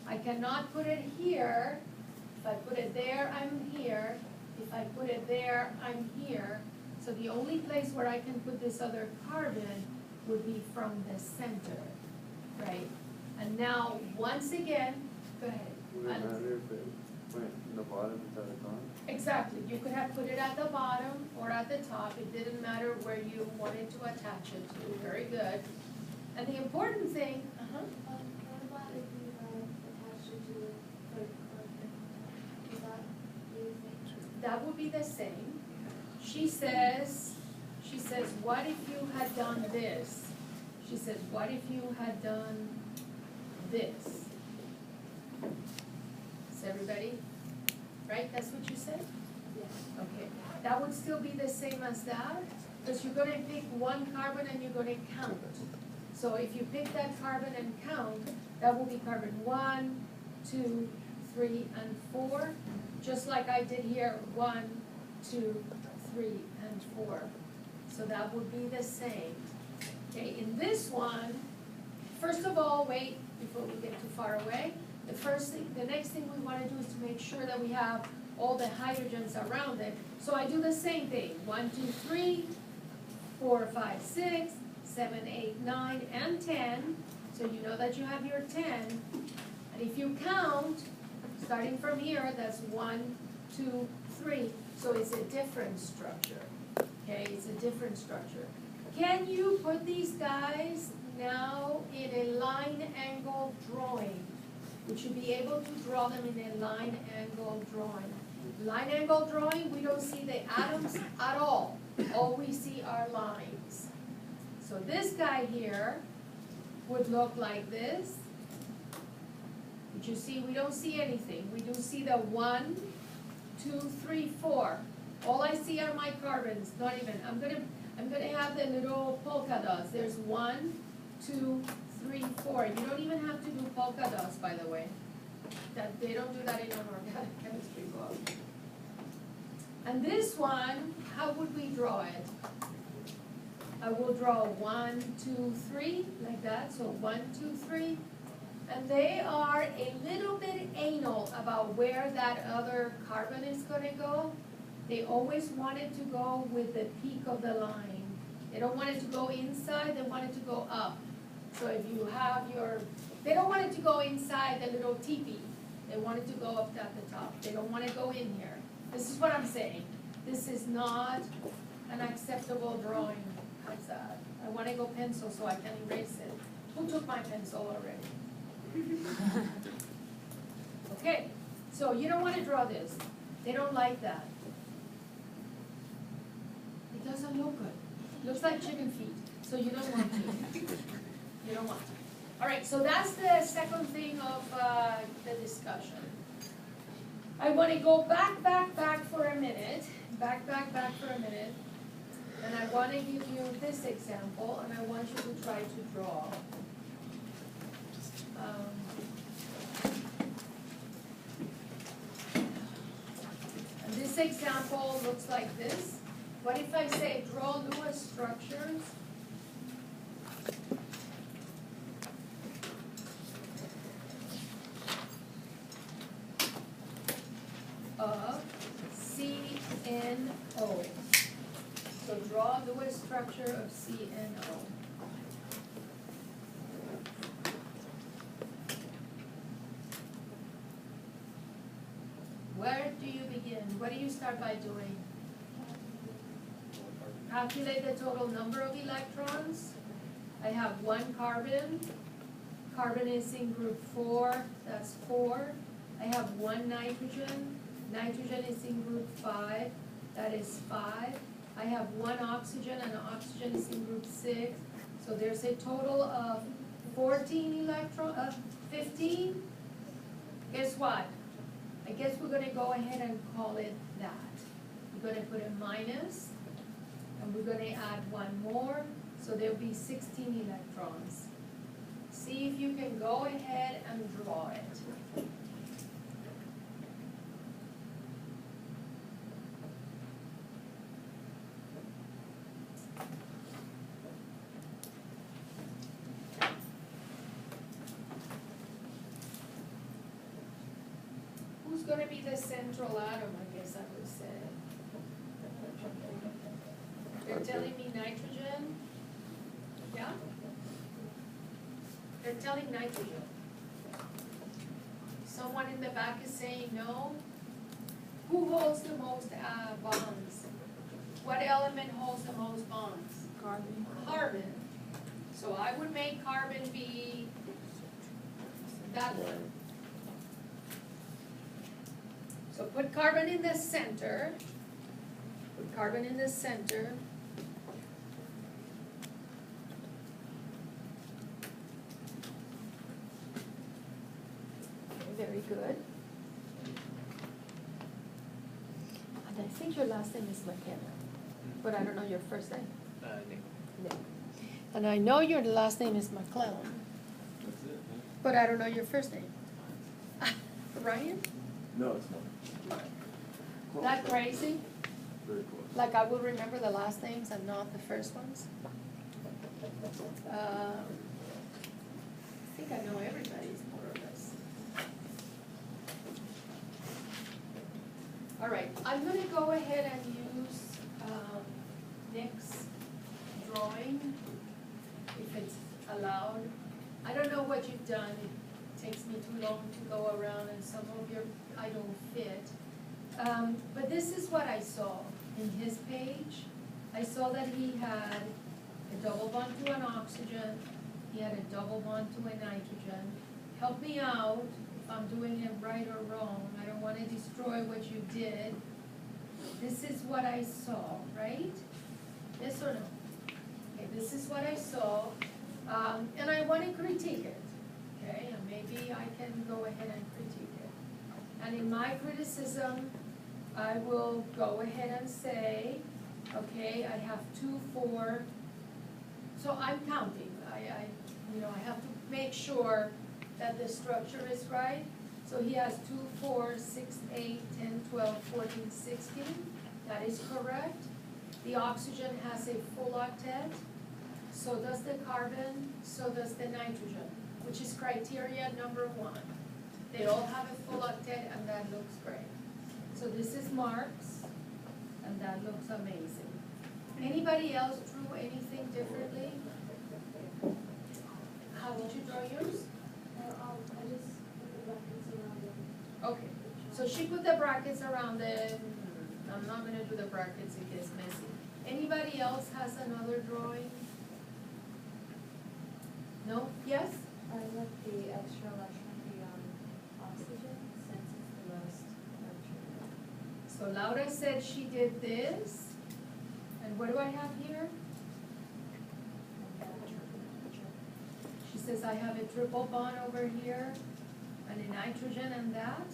I cannot put it here. If I put it there, I'm here. If I put it there, I'm here. So the only place where I can put this other carbon would be from the center, right? And now, once again, go ahead. Would it matter if it went in the bottom instead of top? Exactly, you could have put it at the bottom or at the top, it didn't matter where you wanted to attach it to, very good. And the important thing, What about if we attach it to the third carbon? Is that you think? that would be the same. She says, what if you had done this? She says, what if you had done this? Is everybody, right, that's what you said? Yes. Okay, that would still be the same as that, because you're gonna pick 1 carbon and you're gonna count. So if you pick that carbon and count, that will be carbon 1, 2, 3, and 4, just like I did here, 1, 2, 3, and 4. So that would be the same. Okay, in this one, first of all, wait, before we get too far away, the next thing we wanna do is to make sure that we have all the hydrogens around it. So I do the same thing, 1, 2, 3, 4, 5, 6, 7, 8, 9, and 10. So you know that you have your 10. And if you count, starting from here, that's 1, 2, 3. So it's a different structure, okay? It's a different structure. Can you put these guys now in a line angle drawing? Would you be able to draw them in a line angle drawing? Line angle drawing, we don't see the atoms at all. All we see are lines. So this guy here would look like this. But you see, we don't see anything. We do see the 1, 2, 3, 4. All I see are my carbons, not even. I'm gonna have the little polka dots. There's 1, 2, 3, 4. You don't even have to do polka dots, by the way. That they don't do that in an organic chemistry book. And this one, how would we draw it? I will draw 1, 2, 3, like that. So 1, 2, 3. And they are a little bit anal about where that other carbon is gonna go. They always want it to go with the peak of the line. They don't want it to go inside, they want it to go up. So if you have they don't want it to go inside the little teepee. They want it to go up at the top. They don't want to go in here. This is what I'm saying. This is not an acceptable drawing. How's that? I want to go pencil so I can erase it. Who took my pencil already? Okay, so you don't want to draw this. They don't like that. It doesn't look good. Looks like chicken feet, so you don't want to. You don't want to. All right, so that's the second thing of the discussion. I want to go back for a minute, back for a minute, and I want to give you this example, and I want you to try to draw. And this example looks like this. What if I say draw Lewis structures? Of O. So draw the structure of CNO. Where do you begin? What do you start by doing? Calculate the total number of electrons. I have one carbon. Carbon is in group 4, that's 4. I have one nitrogen. Nitrogen is in group 5, that is 5. I have one oxygen, and oxygen is in group 6. So there's a total of 15. Guess what? I guess we're gonna go ahead and call it that. We're gonna put a minus, and we're gonna add one more, so there'll be 16 electrons. See if you can go ahead and draw it. Who's gonna be the central atom, I guess I would say? They're telling me nitrogen? Yeah? They're telling nitrogen. Someone in the back is saying no. Who holds the most bonds? What element holds the most bonds? Carbon. Carbon. So I would make carbon be that one. So put carbon in the center. Put carbon in the center. Very good. And I think your last name is McKenna, but I don't know your first name. Nick. And I know your last name is McClellan, That's it, but I don't know your first name. Ryan? No, it's not. Close, That but crazy? Very close. Like I will remember the last names and not the first ones? I think I know everybody's more or less. All right, I'm gonna go ahead and use Nick's drawing, if it's allowed. I don't know what you've done, it takes me too long to go around and some of your, I don't fit. But this is what I saw in his page. I saw that he had a double bond to an oxygen, he had a double bond to a nitrogen. Help me out if I'm doing it right or wrong, I don't wanna destroy what you did. This is what I saw, right? Yes or no? Okay, this is what I saw, and I wanna critique it, okay? And maybe I can go ahead and critique it. And in my criticism, I will go ahead and say, okay, I have 2, 4, so I'm counting, I have to make sure that the structure is right. So he has 2, 4, 6, 8, 10, 12, 14, 16, that is correct. The oxygen has a full octet, so does the carbon, so does the nitrogen, which is criteria number 1. They all have a full octet and that looks great. So this is Mark's, and that looks amazing. Anybody else drew anything differently? How did you draw yours? I just put the brackets around it. Okay, so she put the brackets around it. I'm not gonna do the brackets, it gets messy. Anybody else has another drawing? No? Yes? I left the extra electron beyond oxygen since it's the lowest electron. So Laura said she did this. And what do I have here? She says I have a triple bond over here and a nitrogen and that.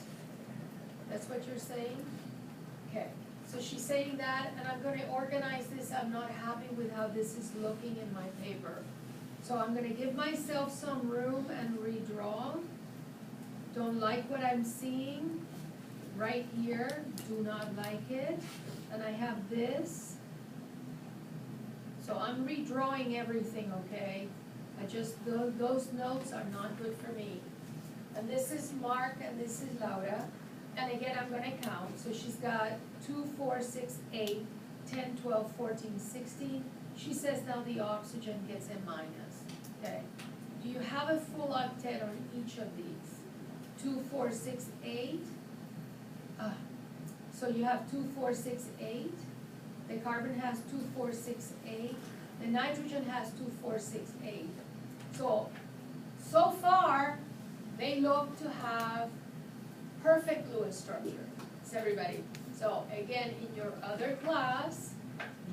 That's what you're saying? Okay, so she's saying that, and I'm gonna organize this. I'm not happy with how this is looking in my paper. So I'm gonna give myself some room and redraw. Don't like what I'm seeing right here, do not like it. And I have this. So I'm redrawing everything, okay? Those notes are not good for me. And this is Mark and this is Laura. And again, I'm gonna count. So she's got 2, 4, 6, 8, 10, 12, 14, 16. She says now the oxygen gets a minus, okay? Do you have a full octet on each of these? 2, 4, 6, 8. So you have 2, 4, 6, 8. The carbon has 2, 4, 6, 8. The nitrogen has 2, 4, 6, 8. So far, they look to have perfect Lewis structure. It's everybody. So again, in your other class,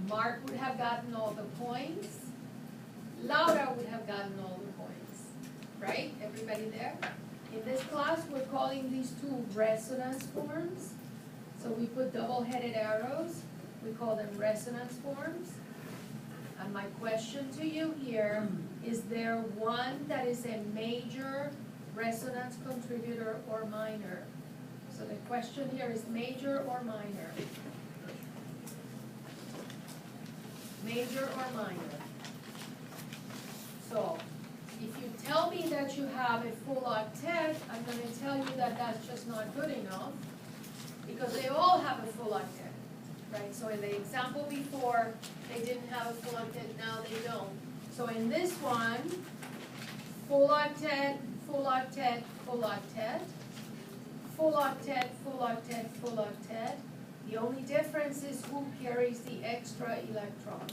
Mark would have gotten all the points. Laura would have gotten all the points, right? Everybody there? In this class, we're calling these two resonance forms. So we put double-headed arrows. We call them resonance forms. And my question to you here, is there one that is a major resonance contributor or minor? So the question here is major or minor? Major or minor? So, if you tell me that you have a full octet, I'm gonna tell you that that's just not good enough, because they all have a full octet, right? So in the example before, they didn't have a full octet, now they don't. So in this one, full octet, full octet, full octet, full octet, full octet, full octet. The only difference is who carries the extra electron.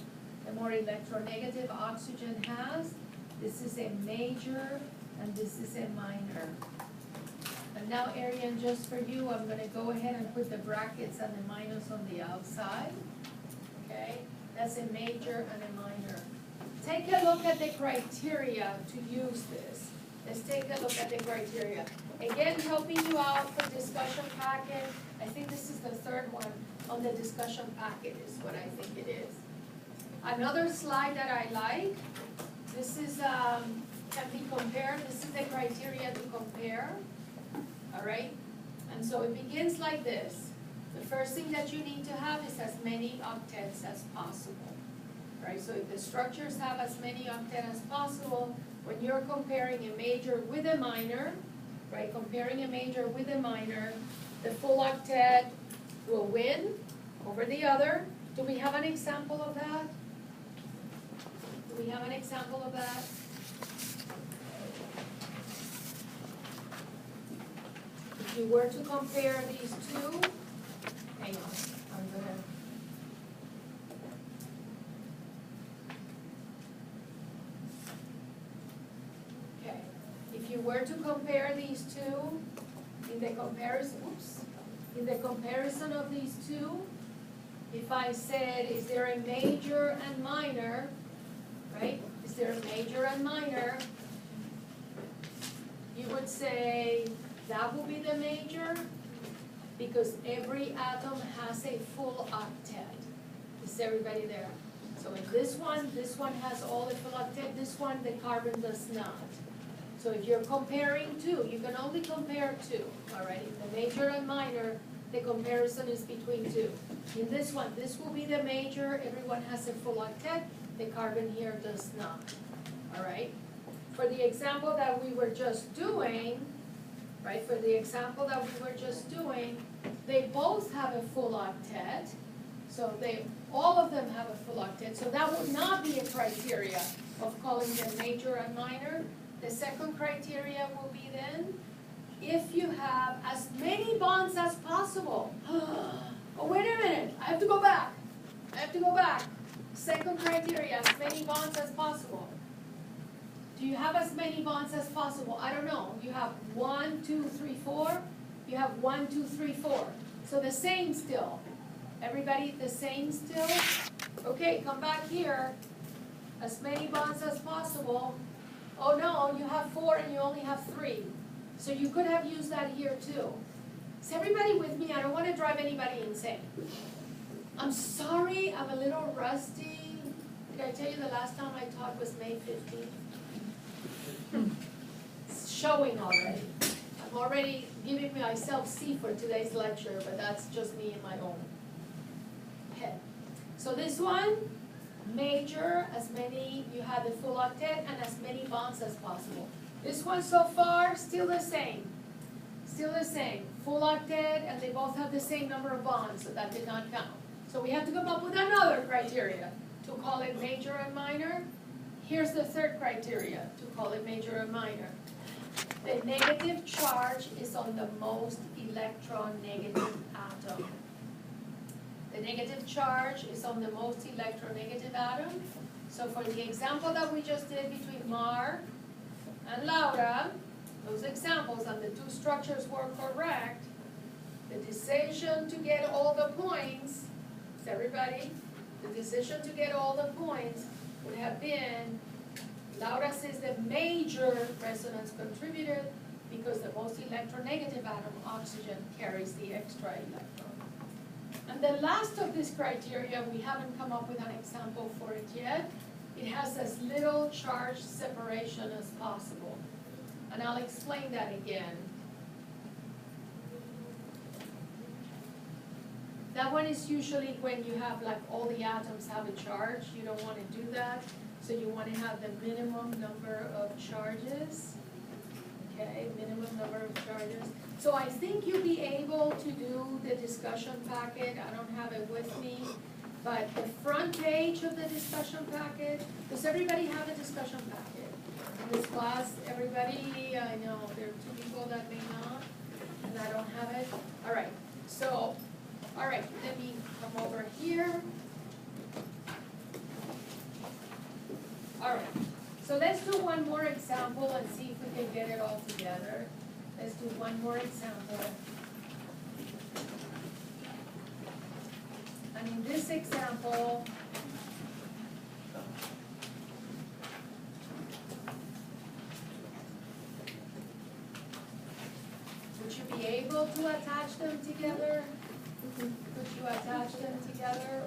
The more electronegative oxygen has, this is a major and this is a minor. And now, Ariane, just for you, I'm gonna go ahead and put the brackets and the minus on the outside. Okay, that's a major and a minor. Take a look at the criteria to use this. Let's take a look at the criteria. Again, helping you out for discussion packet. I think this is the third one on the discussion packet is what I think it is. Another slide that I like, this is, can be compared, this is the criteria to compare, all right? And so it begins like this. The first thing that you need to have is as many octets as possible, right? So if the structures have as many octets as possible, when you're comparing a major with a minor, right, comparing a major with a minor, the full octet will win over the other. Do we have an example of that? Do we have an example of that? If you were to compare these two, hang on, I'm gonna. Okay, if you were to compare these two, in the comparison of these two, if I said, is there a major and minor, right? Is there a major and minor? You would say that will be the major because every atom has a full octet. Is everybody there? So in this one has all the full octet, this one the carbon does not. So if you're comparing two, you can only compare two, all right? The major and minor, the comparison is between two. In this one, this will be the major, everyone has a full octet, the carbon here does not, all right? For the example that we were just doing, right, they both have a full octet, so all of them have a full octet, so that would not be a criteria of calling them major and minor. The second criteria will be then, if you have as many bonds as possible. Oh, wait a minute, I have to go back. Second criteria, as many bonds as possible. Do you have as many bonds as possible? I don't know. You have 1, 2, 3, 4. You have 1, 2, 3, 4. So the same still. Everybody the same still? Okay, come back here. As many bonds as possible. Oh no, you have 4 and you only have 3. So you could have used that here too. Is everybody with me? I don't want to drive anybody insane. I'm sorry, I'm a little rusty. Did I tell you the last time I taught was May 15th? It's showing already. I'm already giving myself C for today's lecture, but that's just me in my own head. So this one, major, as many, you have the full octet and as many bonds as possible. This one so far, still the same. Still the same. Full octet, and they both have the same number of bonds, so that did not count. So we have to come up with another criteria to call it major and minor. Here's the third criteria to call it major and minor. The negative charge is on the most electronegative atom. The negative charge is on the most electronegative atom. So for the example that we just did between Mar and Laura, those examples and the two structures were correct, the decision to get all the points, is everybody? The decision to get all the points would have been, Laura says the major resonance contributed because the most electronegative atom, oxygen, carries the extra electron. And the last of this criteria, we haven't come up with an example for it yet. It has as little charge separation as possible. And I'll explain that again. That one is usually when you have like all the atoms have a charge. You don't want to do that. So you want to have the minimum number of charges. Okay, minimum number of charges. So I think you'll be able to do the discussion packet. I don't have it with me. But the front page of the discussion packet, does everybody have a discussion packet? In this class, everybody, I know there are two people that may not, and I don't have it. All right, so, all right, let me come over here. All right, so let's do one more example and see if we can get it all together. Let's do one more example. And in this example, would you be able to attach them together? Could you attach them together?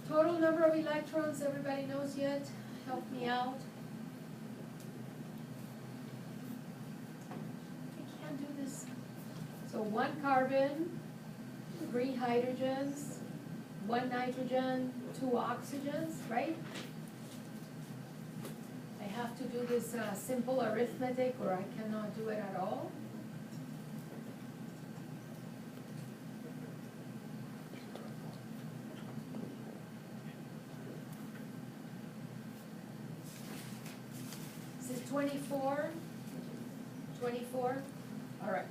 Total number of electrons, everybody knows yet? Help me out. I can't do this. So 1 carbon, 3 hydrogens, 1 nitrogen, 2 oxygens, right? I have to do this simple arithmetic or I cannot do it at all. This is 24, 24, all right.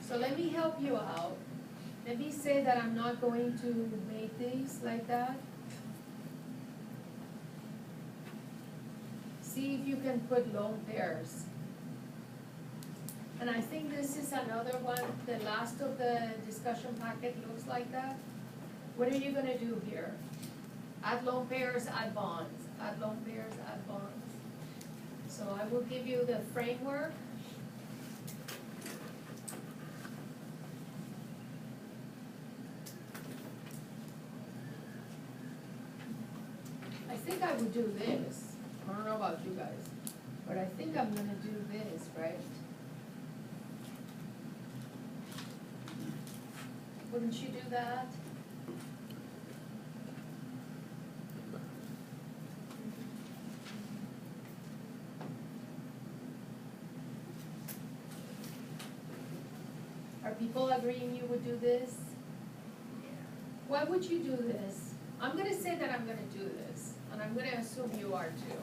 So let me help you out. Let me say that I'm not going to make these like that. See if you can put lone pairs. And I think this is another one, the last of the discussion packet looks like that. What are you gonna do here? Add lone pairs, add bonds. Add lone pairs, add bonds. So I will give you the framework. I think I would do this. I don't know about you guys, but I think I'm gonna do this, right? Wouldn't you do that? Are people agreeing you would do this? Why would you do this? I'm gonna say that I'm gonna do this, and I'm gonna assume you are too.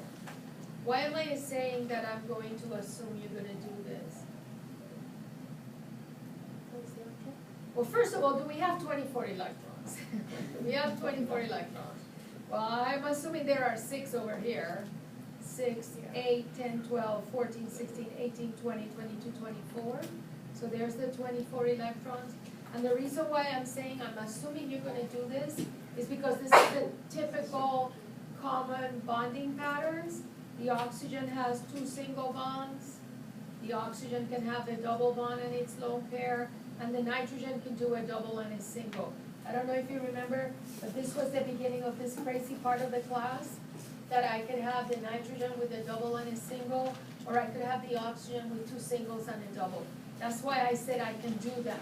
Why am I saying that I'm going to assume you're gonna do this? Well, first of all, do we have 24 electrons? We have 24 electrons. Well, I'm assuming there are 6 over here. 6, 8, 10, 12, 14, 16, 18, 20, 22, 24. So there's the 24 electrons. And the reason why I'm saying I'm assuming you're gonna do this is because this is the typical common bonding patterns. The oxygen has 2 single bonds. The oxygen can have a double bond in its lone pair, and the nitrogen can do a double and a single. I don't know if you remember, but this was the beginning of this crazy part of the class, that I could have the nitrogen with a double and a single, or I could have the oxygen with 2 singles and a double. That's why I said I can do that,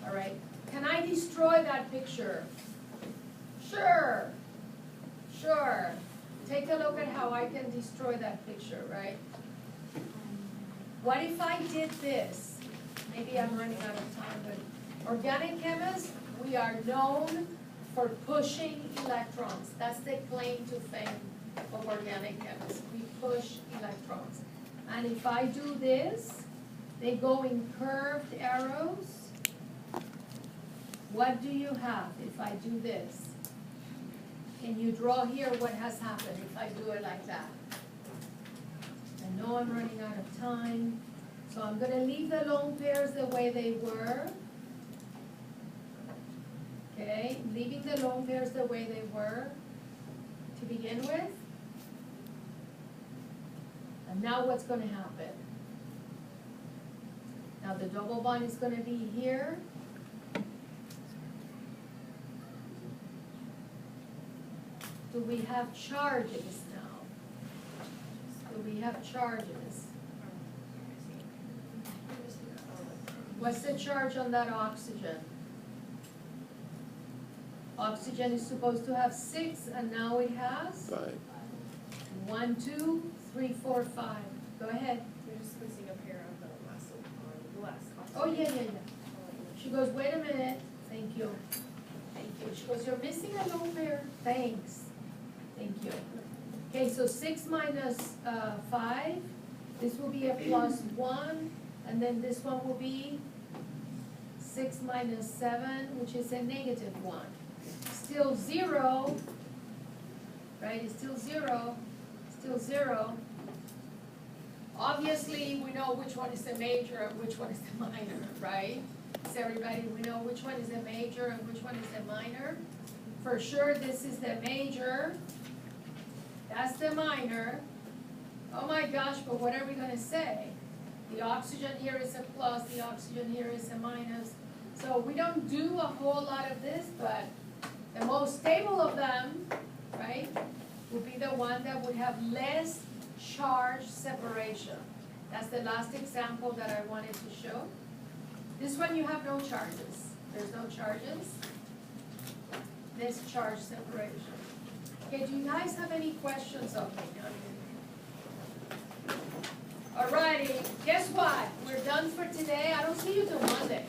all right? Can I destroy that picture? Sure, sure. Take a look at how I can destroy that picture, right? What if I did this? Maybe I'm running out of time, but organic chemists, we are known for pushing electrons. That's the claim to fame of organic chemists. We push electrons. And if I do this, they go in curved arrows. What do you have if I do this? Can you draw here what has happened if I do it like that? I know I'm running out of time, so I'm gonna leave the lone pairs the way they were. Okay, leaving the lone pairs the way they were to begin with. And now what's gonna happen? Now the double bond is gonna be here. Do we have charges now? Do we have charges? What's the charge on that oxygen? Oxygen is supposed to have 6, and now it has 5. 1, 2, 3, 4, 5. Go ahead. We're just missing a pair of the last Oh, yeah. She goes, wait a minute. Thank you. Thank you. She goes, you're missing a lone pair. Thanks. Thank you. Okay, so 6 minus 5, this will be a plus 1, and then this one will be 6 minus 7, which is a negative 1. Still 0, right? It's still 0, still 0. Obviously, we know which one is the major and which one is the minor, right? So everybody, we know which one is the major and which one is the minor. For sure, this is the major. That's the minor. Oh my gosh, but what are we gonna say? The oxygen here is a plus, the oxygen here is a minus. So we don't do a whole lot of this, but the most stable of them, right, would be the one that would have less charge separation. That's the last example that I wanted to show. This one you have no charges. There's no charges. This charge separation. Okay, do you guys have any questions of me? Alrighty, guess what? We're done for today. I don't see you till Monday.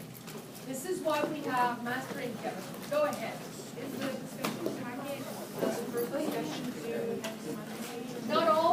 This is why we have mastering chemistry. Go ahead. Is the discussion packet, the first discussion due next Monday? Not all